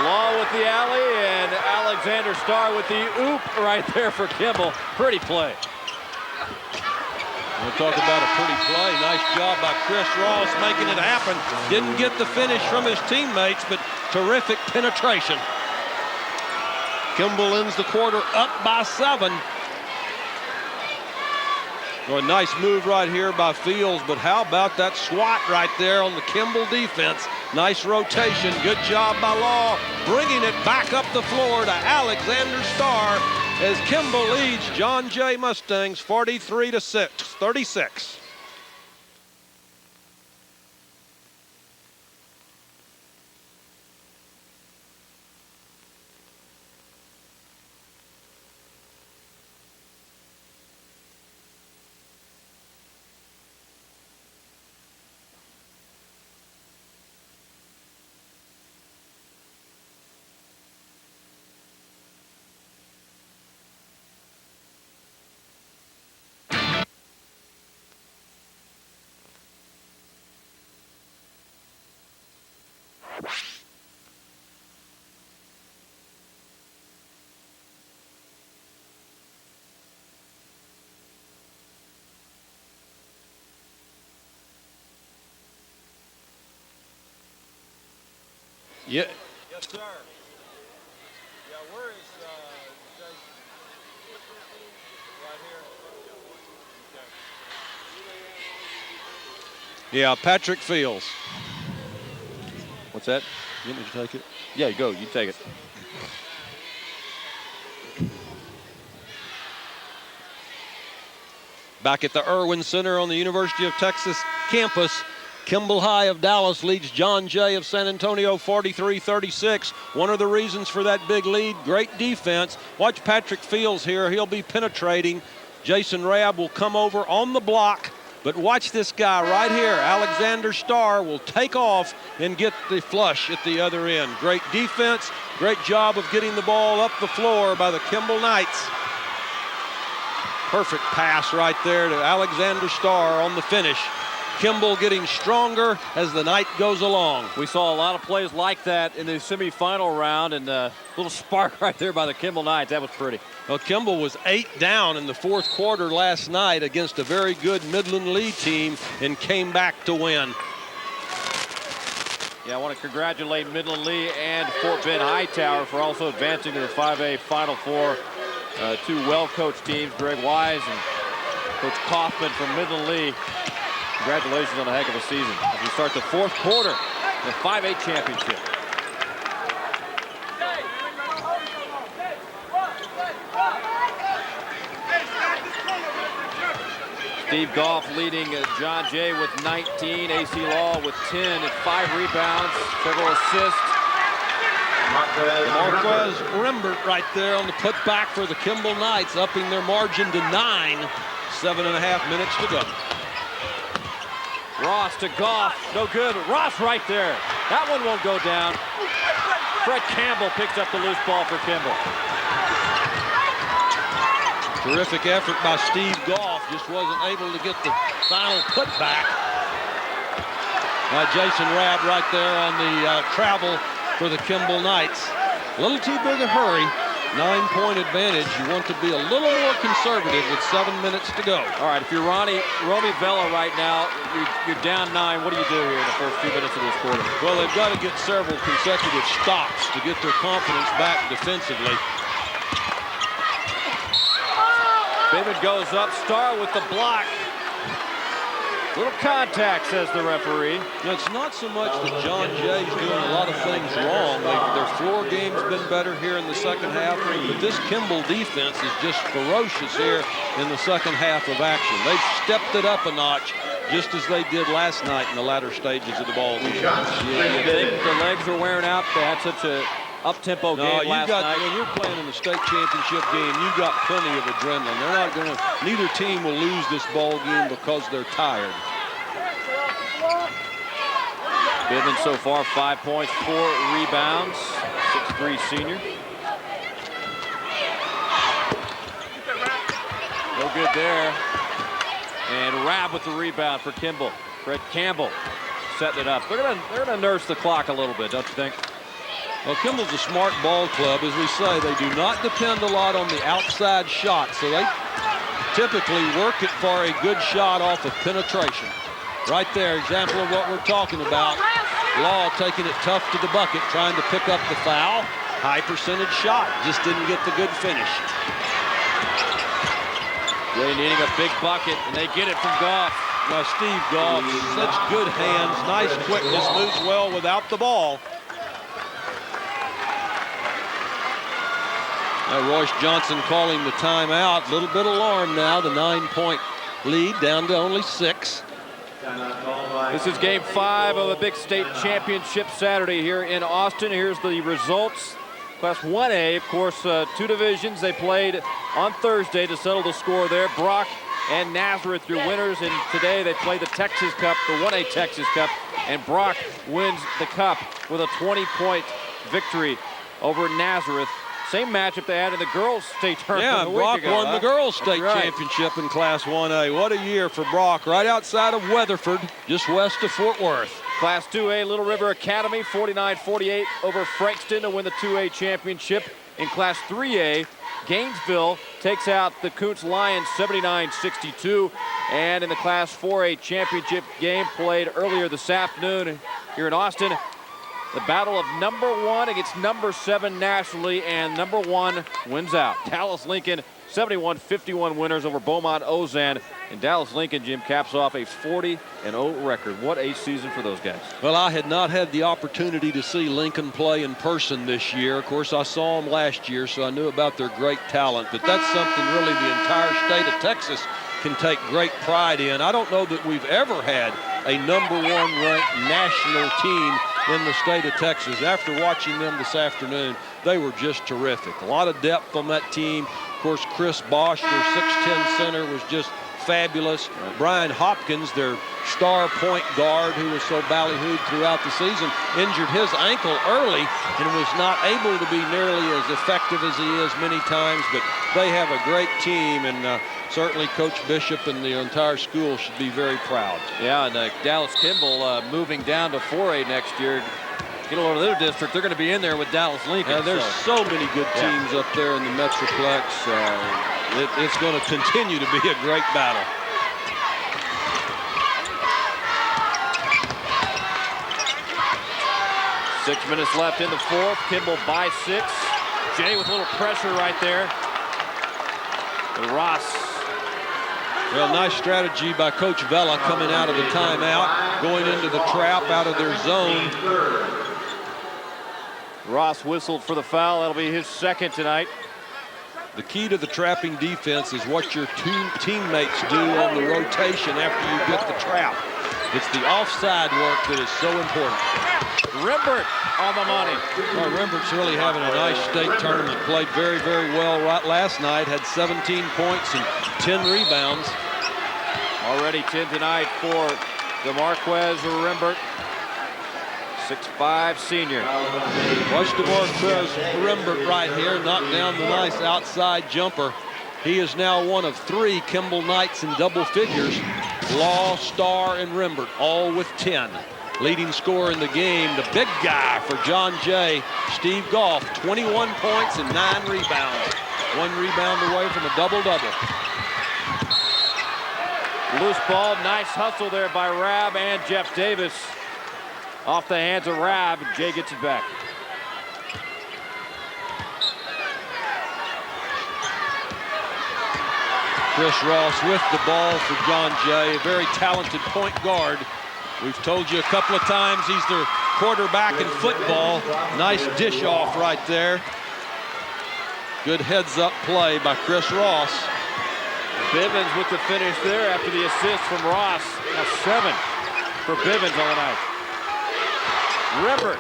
S1: Law with the alley and Alexander Starr with the oop right there for Kimball. Pretty play.
S2: We'll talk about a pretty play. Nice job by Chris Ross making it happen. Didn't get the finish from his teammates, but terrific penetration. Kimball ends the quarter up by 7. Well, a nice move right here by Fields, but how about that swat right there on the Kimball defense? Nice rotation. Good job by Law, bringing it back up the floor to Alexander Starr as Kimball leads John Jay Mustangs 43-36. Yeah. Yes, sir. Yeah, where is Jason? Right here. Yeah, Patrick Fields.
S1: What's that?
S2: You want me to take it?
S1: Yeah, go. You take it.
S2: Back at the Irwin Center on the University of Texas campus, Kimball High of Dallas leads John Jay of San Antonio 43-36. One of the reasons for that big lead, great defense. Watch Patrick Fields here. He'll be penetrating. Jason Rabb will come over on the block. But watch this guy right here. Alexander Starr will take off and get the flush at the other end. Great defense. Great job of getting the ball up the floor by the Kimball Knights. Perfect pass right there to Alexander Starr on the finish. Kimball getting stronger as the night goes along.
S1: We saw a lot of plays like that in the semifinal round, and a little spark right there by the Kimball Knights. That was pretty.
S2: Well, Kimball was 8 down in the fourth quarter last night against a very good Midland Lee team and came back to win.
S1: Yeah, I want to congratulate Midland Lee and Fort Bend Hightower for also advancing to the 5A Final Four. Two well-coached teams, Greg Wise and Coach Kaufman from Midland Lee. Congratulations on a heck of a season as we start the fourth quarter of the 5A championship. Steve Goff leading John Jay with 19, AC Law with 10 and 5 rebounds, several assists.
S2: Marquez Rembert right there on the putback for the Kimball Knights, upping their margin to 9. 7.5 minutes to go.
S1: Ross to Goff, no good. Ross right there. That one won't go down. Fred Campbell picks up the loose ball for Kimball.
S2: Terrific effort by Steve Goff, just wasn't able to get the final putback. Jason Rabb right there on the travel for the Kimball Knights. A little too big a hurry. 9-point advantage. You want to be a little more conservative with 7 minutes to go.
S1: All right, if you're Romy Vela right now, you're down 9. What do you do here in the first 2 minutes of this quarter?
S2: Well, they've got to get several consecutive stops to get their confidence back defensively.
S1: Bivin goes up, Starr with the block. Little contact, says the referee.
S2: It's not so much that John Jay's doing a lot of things wrong. Their floor game's been better here in the second half, but this Kimball defense is just ferocious here in the second half of action. They've stepped it up a notch, just as they did last night in the latter stages of the ball game.
S1: The legs were wearing out. They had such a up-tempo game last night.
S2: When you're playing in the state championship game, you've got plenty of adrenaline. They're not going to, neither team will lose this ball game because they're tired.
S1: Bivin so far 5 points, 4 rebounds, 6'3" senior. No good there. And Rabb with the rebound for Kimball. Fred Campbell setting it up. They're gonna nurse the clock a little bit, don't you think?
S2: Well, Kimball's a smart ball club. As we say, they do not depend a lot on the outside shot, so they typically work it for a good shot off of penetration. Right there, example of what we're talking about. Law taking it tough to the bucket, trying to pick up the foul. High percentage shot, just didn't get the good finish.
S1: Really needing a big bucket, and they get it from Goff.
S2: Now, Steve Goff, such good hands, nice quickness, moves well without the ball. Now Royce Johnson calling the timeout. A little bit alarmed now. The 9-point lead down to only 6.
S1: This is game 5 of the Big State Championship Saturday here in Austin. Here's the results. Class 1A, of course, 2 divisions. They played on Thursday to settle the score there. Brock and Nazareth, your winners. And today they play the Texas Cup, the 1A Texas Cup. And Brock wins the cup with a 20-point victory over Nazareth. Same matchup they had in the girls' state tournament.
S2: Yeah, Brock won the girls' state championship in Class 1A. What a year for Brock, right outside of Weatherford, just west of Fort Worth.
S1: Class 2A, Little River Academy, 49-48 over Frankston to win the 2A championship. In Class 3A, Gainesville takes out the Koontz Lions 79-62. And in the Class 4A championship game played earlier this afternoon here in Austin, the battle of number 1 against number 7 nationally, and number 1 wins out. Dallas Lincoln 71-51 winners over Beaumont Ozan. And Dallas Lincoln, Jim, caps off a 40-0 record. What a season for those guys.
S2: Well, I had not had the opportunity to see Lincoln play in person this year. Of course, I saw them last year, so I knew about their great talent. But that's something really the entire state of Texas can take great pride in. I don't know that we've ever had a number 1 ranked national team in the state of Texas. After watching them this afternoon, they were just terrific. A lot of depth on that team. Of course, Chris Bosh, their 6'10 center, was just fabulous. Brian Hopkins, their star point guard, who was so ballyhooed throughout the season, injured his ankle early and was not able to be nearly as effective as he is many times. But they have a great team, and certainly Coach Bishop and the entire school should be very proud.
S1: Yeah, and Dallas Kimball moving down to 4A next year. Get a load of their district, they're going to be in there with Dallas Lincoln.
S2: There's so many good teams up there in the Metroplex. It's going to continue to be a great battle.
S1: Six minutes left in the 4th. Kimball by 6. Jay with a little pressure right there. And Ross.
S2: Well, nice strategy by Coach Vela coming out of the timeout, going into the trap out of their zone.
S1: Ross whistled for the foul. That'll be his 2nd tonight.
S2: The key to the trapping defense is what your teammates do on the rotation after you get the trap. It's the offside work that is so important.
S1: Rimbert on the money.
S2: Well, Rimbert's really having a nice state tournament. Played very, very well right last night. Had 17 points and 10 rebounds.
S1: Already 10 tonight for DeMarquez Rimbert. 6'5" senior.
S2: Watch DeMarquez Rimbert right here, knock down the nice outside jumper. He is now one of 3 Kimball Knights in double figures. Law, Starr, and Rimbert, all with 10. Leading scorer in the game, the big guy for John Jay, Steve Goff, 21 points and 9 rebounds. 1 rebound away from a double-double.
S1: Loose ball, nice hustle there by Rabb and Jeff Davis. Off the hands of Rabb, and Jay gets it back.
S2: Chris Ross with the ball for John Jay, a very talented point guard. We've told you a couple of times he's their quarterback in football. Nice dish off right there. Good heads-up play by Chris Ross.
S1: Bivens with the finish there after the assist from Ross. Now 7 for Bivens on the night. Rimbert.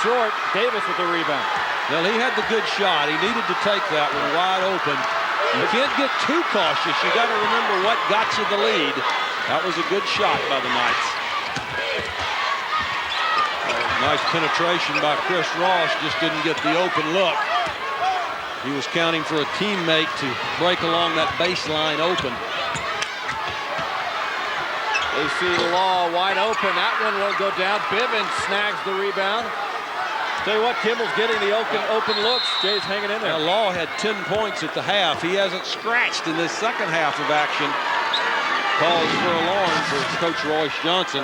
S1: Short. Davis with the rebound.
S2: Well, he had the good shot. He needed to take that one wide open. You can't get too cautious. You got to remember what got you the lead. That was a good shot by the Knights. Nice penetration by Chris Ross. Just didn't get the open look. He was counting for a teammate to break along that baseline open.
S1: AC Law wide open. That one won't go down. Bivens snags the rebound. Tell you what, Kimball's getting the open looks. Jay's hanging in there.
S2: Now, Law had 10 points at the half. He hasn't scratched in this second half of action. Calls for alarm for Coach Royce Johnson.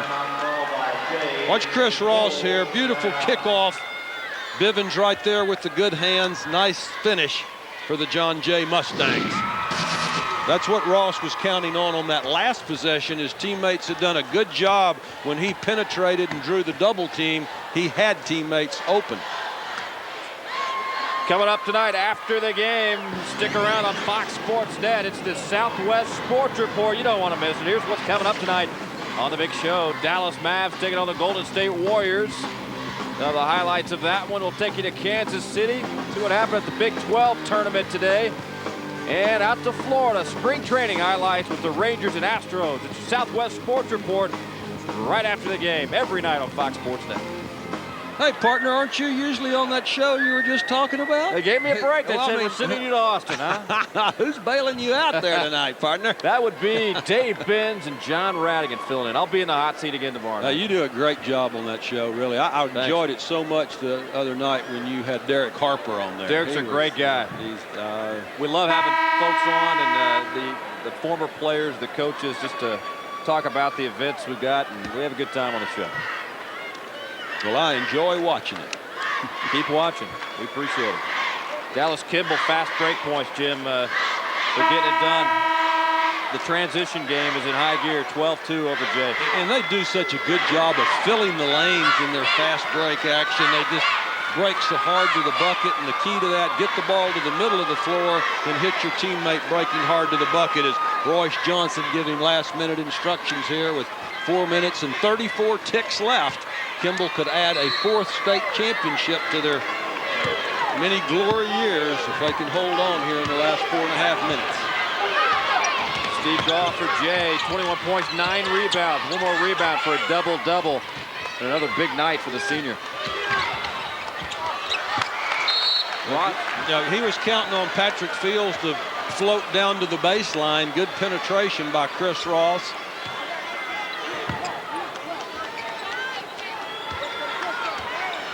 S2: Watch Chris Ross here. Beautiful kickoff. Bivens right there with the good hands. Nice finish for the John Jay Mustangs. That's what Ross was counting on that last possession. His teammates had done a good job when he penetrated and drew the double team. He had teammates open.
S1: Coming up tonight after the game, stick around on Fox Sports Net. It's the Southwest Sports Report. You don't want to miss it. Here's what's coming up tonight on the big show. Dallas Mavs taking on the Golden State Warriors. Now the highlights of that one will take you to Kansas City. See what happened at the Big 12 tournament today. And out to Florida, spring training highlights with the Rangers and Astros. It's your Southwest Sports Report right after the game, every night on Fox Sports Net.
S2: Hey, partner, aren't you usually on that show you were just talking about?
S1: They gave me a break. They said we're sending you to Austin, huh?
S2: Who's bailing you out there tonight, partner?
S1: That would be Dave Benz and John Radigan filling in. I'll be in the hot seat again tomorrow.
S2: You do a great job on that show, really. I enjoyed it so much the other night when you had Derek Harper on there.
S1: Derek's a great guy. We love having folks on and the former players, the coaches, just to talk about the events we got, and we have a good time on the show.
S2: Well, I enjoy watching it.
S1: Keep watching. We appreciate it. Dallas Kimball, fast break points, Jim. They're getting it done. The transition game is in high gear, 12-2 over Jay.
S2: And they do such a good job of filling the lanes in their fast break action. They just break so hard to the bucket, and the key to that, get the ball to the middle of the floor and hit your teammate breaking hard to the bucket, as Royce Johnson giving last-minute instructions here with 4 minutes and 34 ticks left. Kimball could add a 4th state championship to their many glory years if they can hold on here in the last 4.5 minutes.
S1: Steve Goff for Jay, 21 points, 9 rebounds. One more rebound for a double-double. And another big night for the senior.
S2: He was counting on Patrick Fields to float down to the baseline. Good penetration by Chris Ross.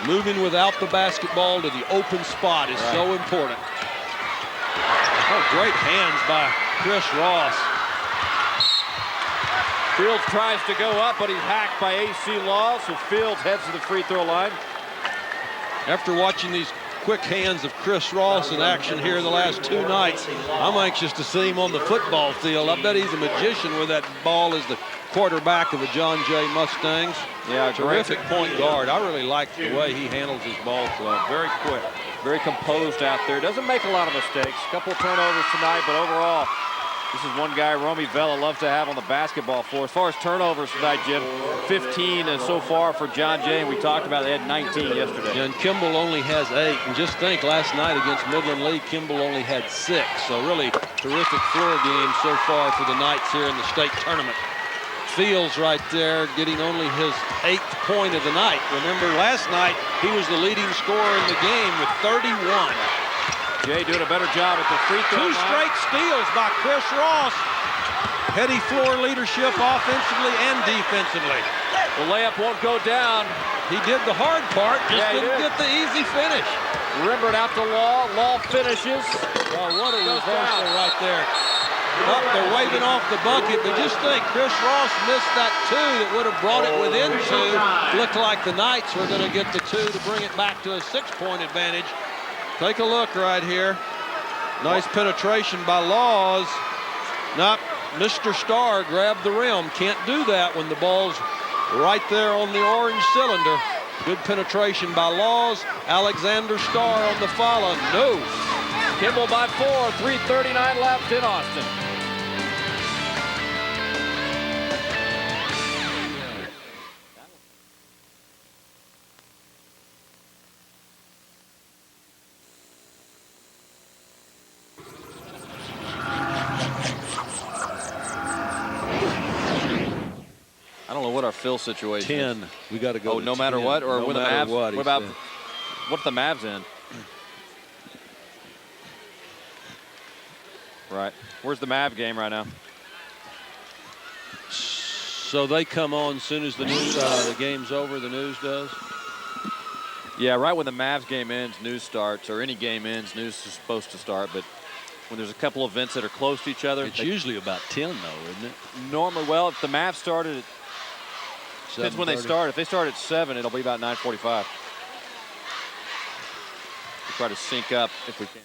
S2: Moving without the basketball to the open spot is so important. Oh, great hands by Chris Ross.
S1: Fields tries to go up, but he's hacked by AC Law, so Fields heads to the free throw line.
S2: After watching these quick hands of Chris Ross in action here the last 2 nights, I'm anxious to see him on the football field. I bet he's a magician with that ball as the quarterback of the John Jay Mustangs.
S1: Yeah,
S2: terrific point guard. I really like the way he handles his ball club. Very quick,
S1: very composed out there. Doesn't make a lot of mistakes. A couple turnovers tonight, but overall, this is one guy Romy Vela loves to have on the basketball floor. As far as turnovers tonight, Jim, 15 so far for John Jay, and we talked about they had 19 yesterday.
S2: And Kimball only has 8. And just think, last night against Midland Lee, Kimball only had 6. So really terrific floor game so far for the Knights here in the state tournament. Fields right there getting only his 8th point of the night. Remember, last night he was the leading scorer in the game with 31.
S1: Jay doing a better job at the free throw line.
S2: 2 straight steals by Chris Ross. Heady floor leadership offensively and defensively.
S1: The layup won't go down.
S2: He did the hard part, just didn't get the easy finish.
S1: Rimmered out to Law. Law finishes.
S2: Oh, what a reversal right there. Up, they're waving off the bucket, but just think, Chris Ross missed that 2 that would have brought it within 2. Looked like the Knights were going to get the 2 to bring it back to a 6-point advantage. Take a look right here. Nice penetration by Laws. Nope, Mr. Starr grabbed the rim. Can't do that when the ball's right there on the orange cylinder. Good penetration by Laws. Alexander Starr on the follow. No.
S1: Kimball by 4, 3:39 left in Austin. I don't know what our fill situation
S2: 10.
S1: is.
S2: We got to go.
S1: Oh,
S2: to
S1: no
S2: 10.
S1: matter what, or
S2: no
S1: with the
S2: matter
S1: Mavs.
S2: What
S1: about
S2: said.
S1: what's the Mavs in? Right. Where's the Mav game right now?
S2: So they come on as soon as the news, the game's over, the news does?
S1: Yeah, right when the Mavs game ends, news starts, or any game ends, news is supposed to start. But when there's a couple events that are close to each other.
S2: It's usually about 10, though, isn't it?
S1: Normally, well, if the Mavs started at, depends when they start. If they start at 7, it'll be about 9:45. We'll try to sync up if we can.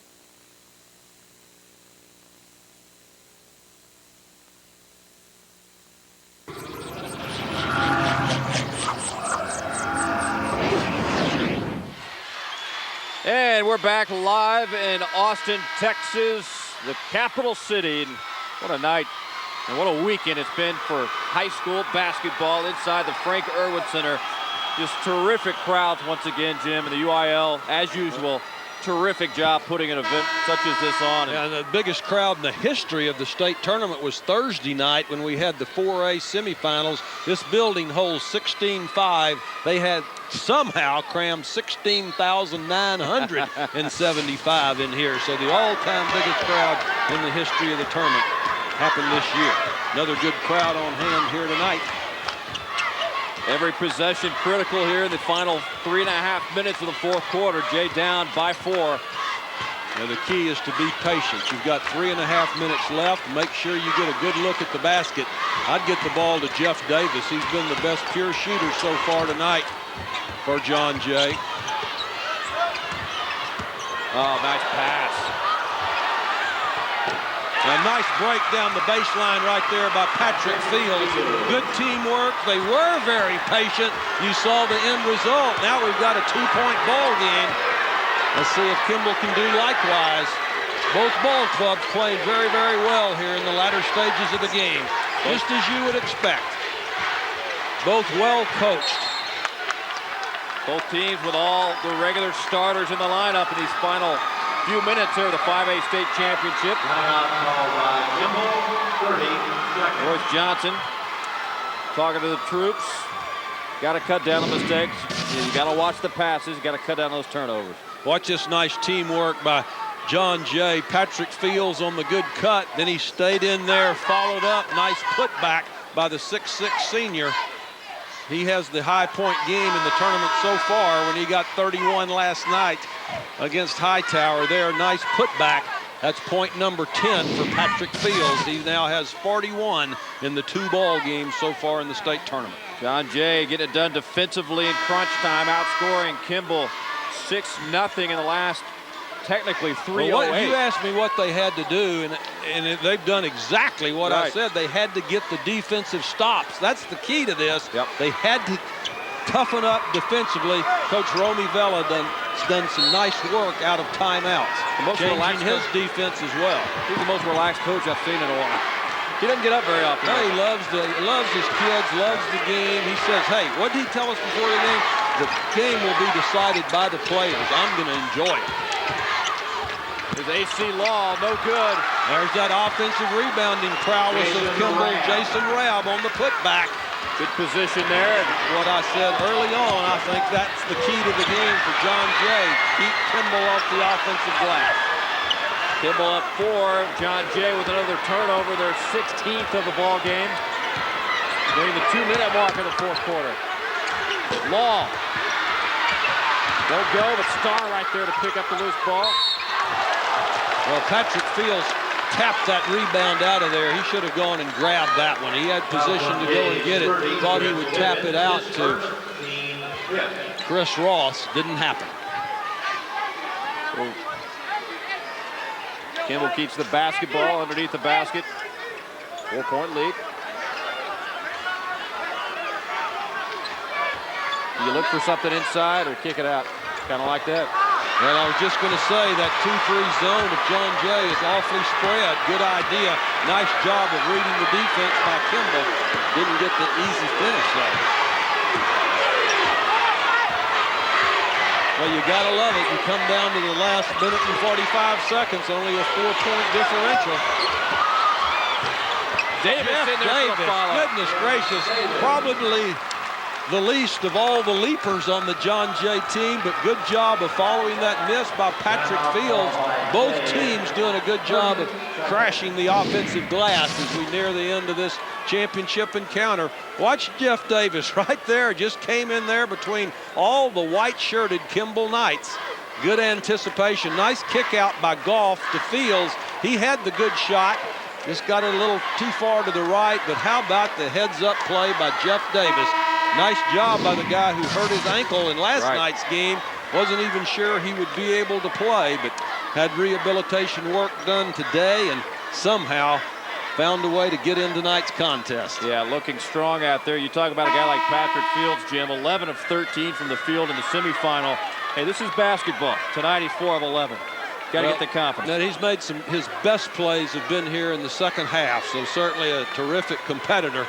S1: And we're back live in Austin, Texas, the capital city. And what a night and what a weekend it's been for high school basketball inside the Frank Irwin Center. Just terrific crowds once again, Jim, and the UIL, as usual, terrific job putting an event such as this on.
S2: And the biggest crowd in the history of the state tournament was Thursday night when we had the 4A semifinals. This building holds 16,500. They had somehow crammed 16,975 in here. So the all-time biggest crowd in the history of the tournament happened this year. Another good crowd on hand here tonight.
S1: Every possession critical here in the final 3.5 minutes of the fourth quarter. Jay down by 4.
S2: Now the key is to be patient. You've got 3.5 minutes left. Make sure you get a good look at the basket. I'd get the ball to Jeff Davis. He's been the best pure shooter so far tonight for John Jay.
S1: Oh, nice pass.
S2: A nice break down the baseline right there by Patrick Fields. Good teamwork. They were very patient. You saw the end result. Now we've got a 2-point ball game. Let's see if Kimball can do likewise. Both ball clubs played very, very well here in the latter stages of the game, just as you would expect. Both well coached.
S1: Both teams with all the regular starters in the lineup in these final few minutes here of the 5A state championship. Royce Johnson talking to the troops. Got to cut down the mistakes. You got to watch the passes. You got to cut down those turnovers.
S2: Watch this nice teamwork by John Jay. Patrick Fields on the good cut. Then he stayed in there, followed up. Nice putback by the 6'6" senior. He has the high point game in the tournament so far when he got 31 last night against Hightower there. Nice putback. That's point number 10 for Patrick Fields. He now has 41 in the 2 ball games so far in the state tournament.
S1: John Jay getting it done defensively in crunch time, outscoring Kimball 6-0 in the last, technically 3:08.
S2: Well, you asked me what they had to do, and they've done exactly what I said. They had to get the defensive stops. That's the key to this.
S1: Yep.
S2: They had to toughen up defensively. Coach Romy Vela has done some nice work out of timeouts, changing his defense as well.
S1: He's the most relaxed coach I've seen in a while. He doesn't get up very often.
S2: No, he loves his kids, loves the game. He says, hey, what did he tell us before the game? The game will be decided by the players. I'm going to enjoy it.
S1: There's AC Law, no good.
S2: There's that offensive rebounding prowess of Kimball. Jason Rabb on the putback.
S1: Good position there.
S2: What I said early on, I think that's the key to the game for John Jay. Keep Kimball off the offensive glass.
S1: Kimball up 4. John Jay with another turnover, their 16th of the ball game. Getting the 2-minute mark of the fourth quarter. Law. Won't go, but Starr right there to pick up the loose ball.
S2: Well, Patrick Fields tapped that rebound out of there. He should have gone and grabbed that one. He had position to go and get it. Thought he would tap it out to Chris Ross. Didn't happen.
S1: So Kimball keeps the basketball underneath the basket. 4-point lead. Do you look for something inside or kick it out? Kind of like that.
S2: Well, I was just going to say that 2-3 zone of John Jay is awfully spread. Good idea. Nice job of reading the defense by Kimball. Didn't get the easy finish though. Well, you got to love it. You come down to the last minute and 45 seconds, only a 4-point differential.
S1: Davis in there for the follow.
S2: Goodness gracious. Probably the least of all the leapers on the John Jay team, but good job of following that miss by Patrick Fields. Both teams doing a good job of crashing the offensive glass as we near the end of this championship encounter. Watch Jeff Davis right there, just came in there between all the white-shirted Kimball Knights. Good anticipation. Nice kick out by Goff to Fields. He had the good shot. Just got it a little too far to the right, but how about the heads-up play by Jeff Davis? Nice job by the guy who hurt his ankle in last night's game. Wasn't even sure he would be able to play, but had rehabilitation work done today and somehow found a way to get in tonight's contest.
S1: Yeah, looking strong out there. You talk about a guy like Patrick Fields, Jim, 11 of 13 from the field in the semifinal. Hey, this is basketball. Tonight he's 4 of 11. Got to get the confidence.
S2: Now he's made his best plays have been here in the second half, so certainly a terrific competitor.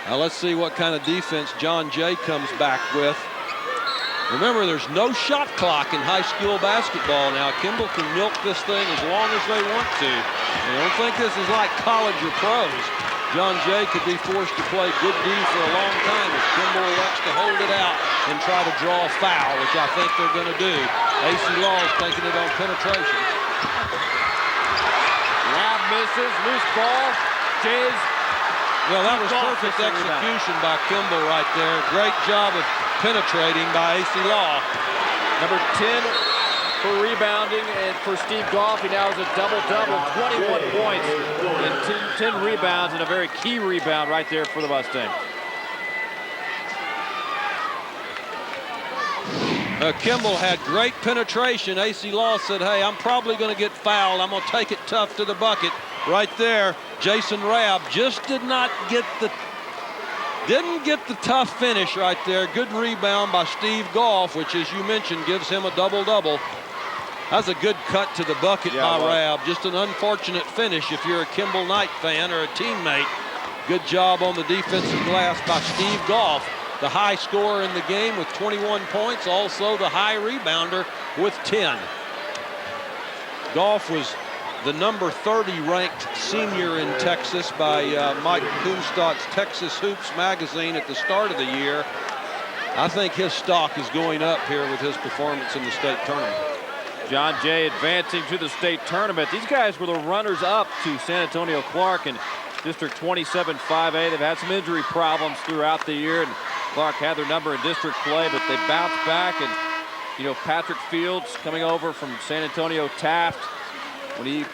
S2: Now let's see what kind of defense John Jay comes back with. Remember, there's no shot clock in high school basketball now. Kimball can milk this thing as long as they want to. I don't think this is like college or pros. John Jay could be forced to play good D for a long time if Kimball elects to hold it out and try to draw a foul, which I think they're going to do. AC Law is taking it on penetration.
S1: Lab misses, loose ball. Jay's.
S2: Well, that was perfect execution by Kimball right there. Great job of penetrating by AC Law.
S1: Number 10 for rebounding, and for Steve Goff, he now has a double-double, 21 points and 10 rebounds, and a very key rebound right there for the Mustangs.
S2: Kimball had great penetration. AC Law said, hey, I'm probably going to get fouled. I'm going to take it tough to the bucket. Right there, Jason Rabb just didn't get the tough finish right there. Good rebound by Steve Goff, which, as you mentioned, gives him a double-double. That's a good cut to the bucket by Rabb. Just an unfortunate finish if you're a Kimball Knight fan or a teammate. Good job on the defensive glass by Steve Goff, the high scorer in the game with 21 points, also the high rebounder with 10. Goff was the number 30 ranked senior in Texas by Mike Kunstadt's Texas Hoops magazine at the start of the year. I think his stock is going up here with his performance in the state tournament.
S1: John Jay advancing to the state tournament. These guys were the runners-up to San Antonio Clark in District 27 5A. They've had some injury problems throughout the year, and Clark had their number in district play, but they bounced back. And, you know, Patrick Fields coming over from San Antonio Taft, when he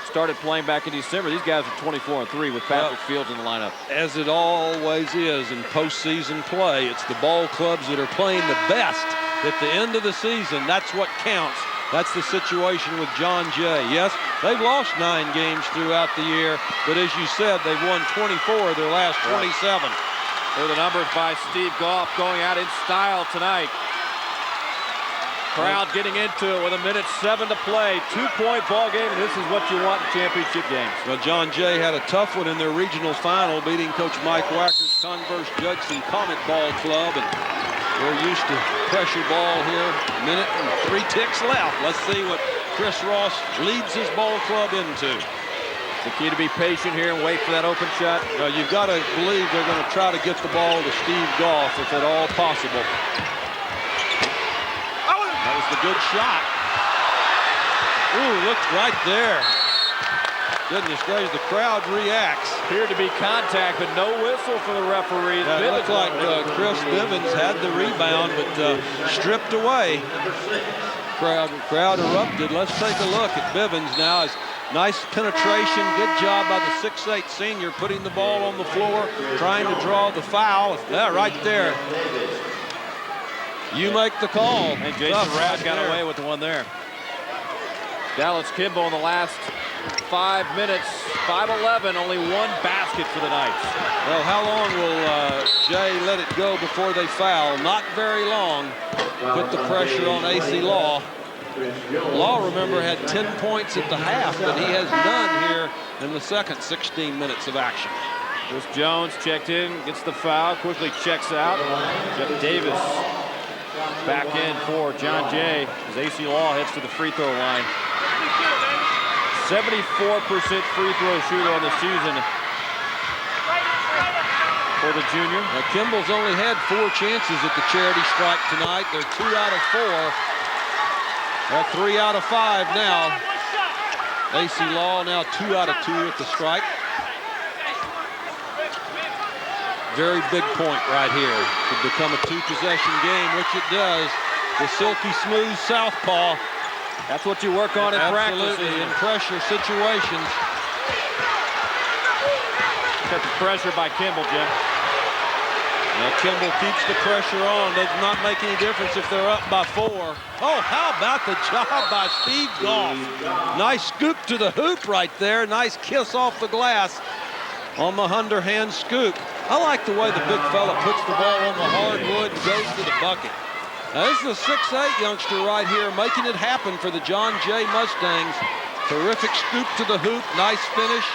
S1: started playing back in December, these guys are 24-3 with Patrick Fields in the lineup.
S2: As it always is in postseason play, it's the ball clubs that are playing the best at the end of the season. That's what counts. That's the situation with John Jay. Yes, they've lost 9 games throughout the year, but as you said, they've won 24 of their last 27.
S1: There are the numbers by Steve Goff going out in style tonight. Crowd getting into it with 1:07 to play. 2-point ball game, and this is what you want in championship games.
S2: Well, John Jay had a tough one in their regional final, beating Coach Mike Wacker's Converse Judson Comet Ball Club, and we're used to pressure ball here. Minute and 3 ticks left. Let's see what Chris Ross leads his ball club into.
S1: The key to be patient here and wait for that open shot.
S2: Well, you've got to believe they're going to try to get the ball to Steve Goff if at all possible. That was the good shot. Ooh, look right there. Goodness gracious, the crowd reacts.
S1: Appeared to be contact, but no whistle for the referees.
S2: Yeah, it looked like Chris Bivens had the rebound, but stripped away. Crowd erupted. Let's take a look at Bivens now. Nice penetration. Good job by the 6'8" senior putting the ball on the floor, trying to draw the foul. Yeah, right there. You make the call.
S1: And Jason Rabb got away with the one there. Dallas Kimball in the last 5 minutes, 5-11, only 1 basket for the Knights.
S2: Well, how long will Jay let it go before they foul? Not very long. Put the pressure on AC Law. Law, remember, had 10 points at the half, but he has none here in the second 16 minutes of action.
S1: Chris Jones checked in, gets the foul, quickly checks out. Jeff Davis back in for John Jay as AC Law heads to the free throw line. 74% free throw shooter on the season for the junior.
S2: Now, Kimball's only had 4 chances at the charity stripe tonight. They're 2 out of 4. They're 3 out of 5 now. AC Law now 2 out of 2 at the strike. Very big point right here to become a 2-possession game, which it does. The silky smooth southpaw.
S1: That's what you work on in practice.
S2: Absolutely, in pressure situations.
S1: Got the pressure by Kimball, Jim.
S2: Now Kimball keeps the pressure on. Does not make any difference if they're up by 4. Oh, how about the job by Steve Goff? Nice scoop to the hoop right there. Nice kiss off the glass on the underhand scoop. I like the way the big fella puts the ball on the hardwood and goes to the bucket. Now, this is a 6'8" youngster right here making it happen for the John Jay Mustangs. Terrific scoop to the hoop. Nice finish.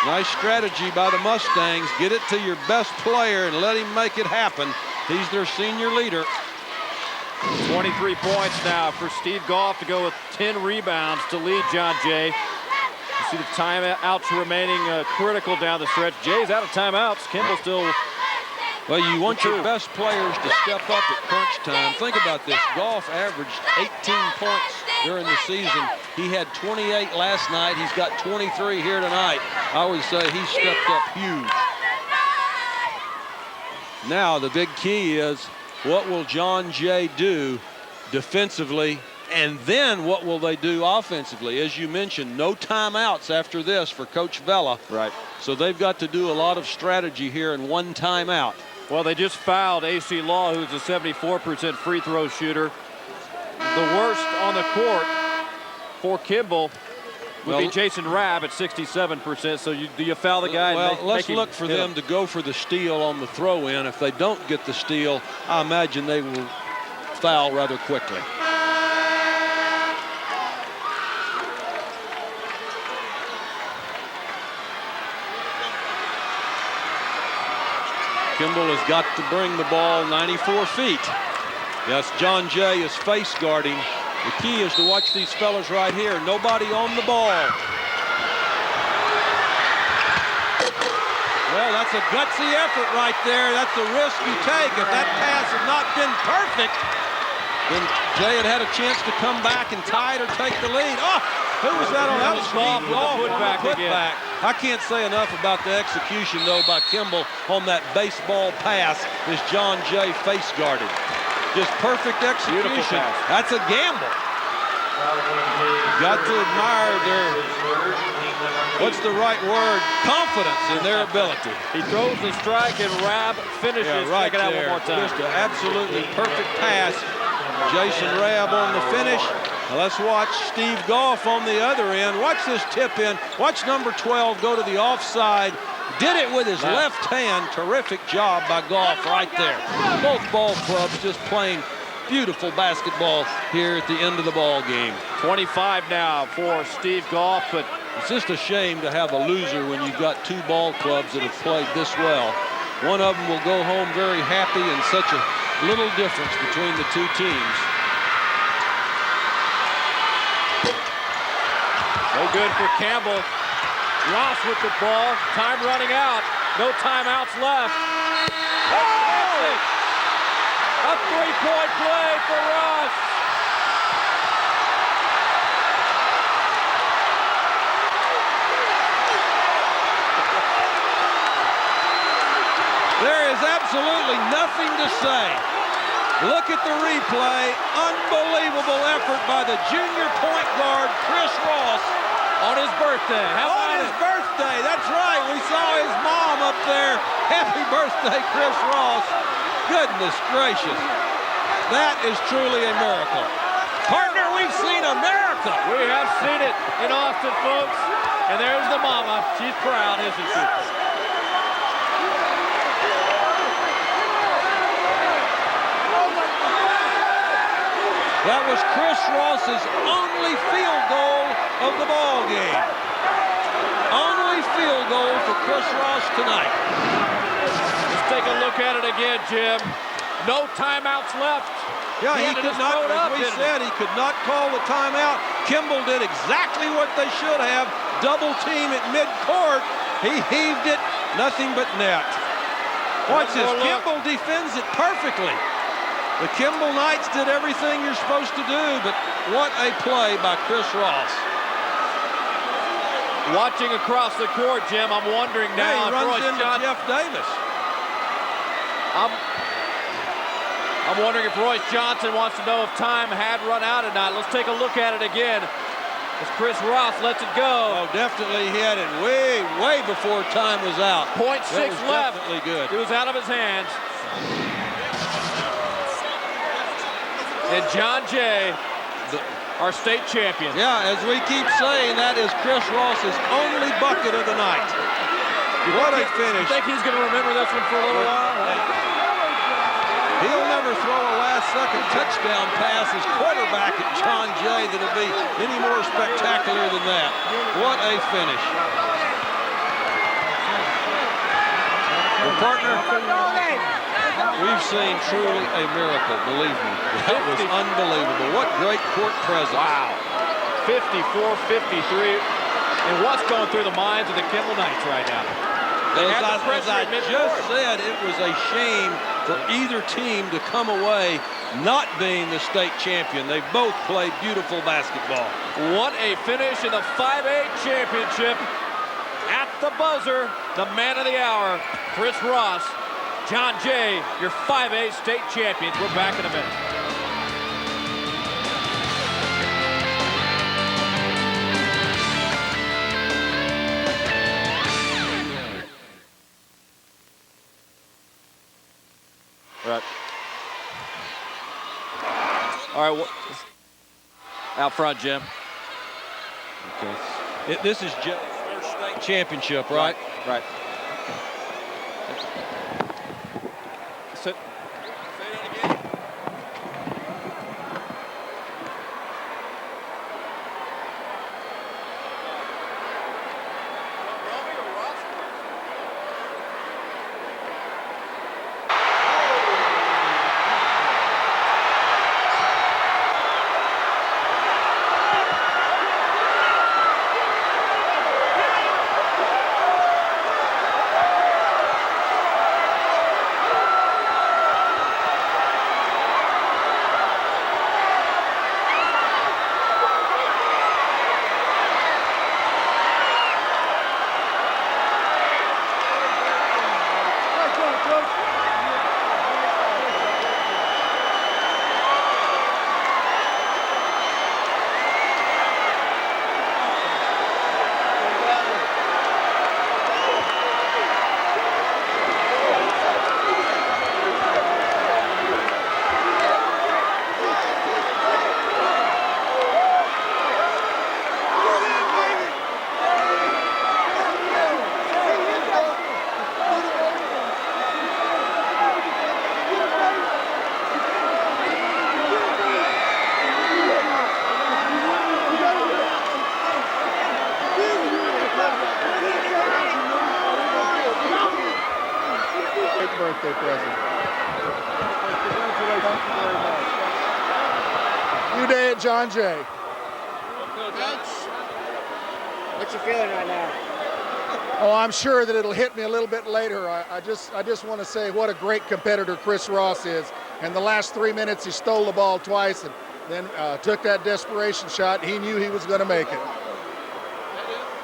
S2: Nice strategy by the Mustangs. Get it to your best player and let him make it happen. He's their senior leader.
S1: 23 points now for Steve Goff to go with 10 rebounds to lead John Jay. You see the timeouts remaining critical down the stretch. Jay's out of timeouts. Kimball still.
S2: Well, you want your best players to step up at crunch time. Think about this. Goff averaged 18 points during the season. He had 28 last night. He's got 23 here tonight. I always say he stepped up huge. Now the big key is, what will John Jay do defensively, and then what will they do offensively? As you mentioned, no timeouts after this for Coach Vela.
S1: Right.
S2: So they've got to do a lot of strategy here in one timeout.
S1: Well, they just fouled AC Law, who's a 74% free throw shooter. The worst on the court for Kimball would be Jason Rabb at 67%. So do you foul the guy?
S2: Well, let's look for them to go for the steal on the throw-in. If they don't get the steal, I imagine they will foul rather quickly. Kimball has got to bring the ball 94 feet. Yes, John Jay is face guarding. The key is to watch these fellas right here. Nobody on the ball. Well, that's a gutsy effort right there. That's the risk you take. If that pass had not been perfect, then Jay had a chance to come back and tie it or take the lead. Oh, who was that on? That was Steve Goff with the putback. I can't say enough about the execution, though, by Kimball on that baseball pass as John Jay face guarded. Just perfect execution. That's a gamble. Got to admire their, what's the right word, confidence in their ability.
S1: He throws the strike and Rabb finishes.
S2: Yeah, right. Check it out one more time. Just an absolutely perfect pass. Jason Rabb on the finish. Now let's watch Steve Goff on the other end. Watch this tip in. Watch number 12 go to the offside. Did it with his left hand. Terrific job by Goff right there. Both ball clubs just playing beautiful basketball here at the end of the ball game.
S1: 25 now for Steve Goff, but
S2: it's just a shame to have a loser when you've got two ball clubs that have played this well. One of them will go home very happy, and such a little difference between the two teams.
S1: No good for Campbell. Ross with the ball. Time running out. No timeouts left. Oh! A three-point play for Ross.
S2: There is absolutely nothing to say. Look at the replay. Unbelievable effort by the junior point guard, Chris Ross.
S1: On his birthday.
S2: On his birthday, that's right. We saw his mom up there. Happy birthday, Chris Ross. Goodness gracious. That is truly a miracle. Partner, we've seen America.
S1: We have seen it in Austin, folks. And there's the mama. She's proud, isn't she?
S2: That was Chris Ross's only field goal of the ball game. Only field goal for Chris Ross tonight.
S1: Let's take a look at it again, Jim. No timeouts left.
S2: Yeah, he could not, as we said, he could not call the timeout. Kimball did exactly what they should have. Double team at midcourt. He heaved it, nothing but net. Watch this, Kimball defends it perfectly. The Kimball Knights did everything you're supposed to do, but what a play by Chris Ross.
S1: Watching across the court, Jim, I'm wondering now
S2: he
S1: if
S2: runs
S1: Royce
S2: into
S1: Johnson...
S2: Jeff Davis.
S1: I'm wondering if Royce Johnson wants to know if time had run out or not. Let's take a look at it again as Chris Ross lets it go.
S2: Oh, definitely he had it way before time was out.
S1: 0.6 left.
S2: Definitely good.
S1: It was out of his hands. And John Jay, our state champion.
S2: Yeah, as we keep saying, that is Chris Ross's only bucket of the night. What a finish.
S1: You think he's going to remember this one for a little while?
S2: He'll never throw a last-second touchdown pass as quarterback at John Jay that'll be any more spectacular than that. What a finish. Well, partner, we've seen truly a miracle, believe me. That was unbelievable. What great court presence.
S1: Wow. 54-53. And what's going through the minds of the Kimball Knights right now?
S2: As I just said, it was a shame for either team to come away not being the state champion. They both played beautiful basketball.
S1: What a finish in the 5A championship. At the buzzer, the man of the hour, Chris Ross. John Jay, your 5A state champions. We're back in a minute. Right. All right, out front, Jim.
S2: Okay. This is Jeff's first state championship, right?
S1: Right. Sit.
S2: Say that again.
S8: Birthday present. Thank you very much. New day at John Jay.
S10: What's your feeling right now?
S8: Oh, I'm sure that it'll hit me a little bit later. I just want to say what a great competitor Chris Ross is. And the last 3 minutes, he stole the ball twice and then took that desperation shot. He knew he was going to make it.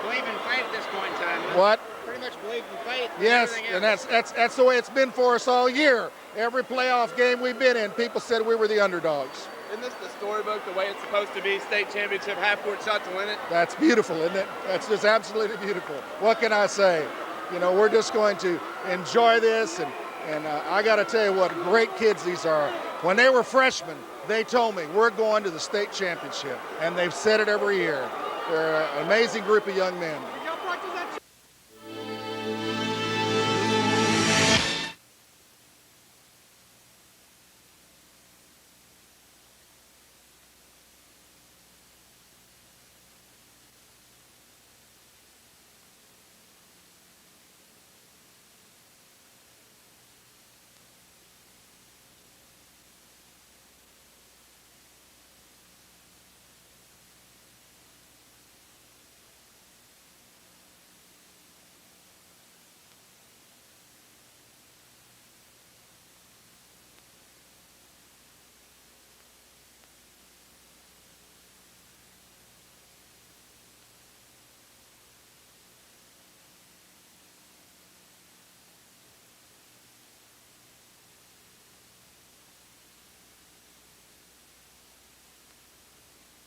S10: Believe in fate at this point in time. Huh?
S8: What?
S10: Pretty much believe in fate.
S8: Yes, and that's the way it's been for us all year. Every playoff game we've been in, people said we were the underdogs.
S11: Isn't this the storybook, the way it's supposed to be? State championship, half-court shot to win it?
S8: That's beautiful, isn't it? That's just absolutely beautiful. What can I say? You know, we're just going to enjoy this, and I got to tell you what great kids these are. When they were freshmen, they told me, we're going to the state championship, and they've said it every year. They're an amazing group of young men.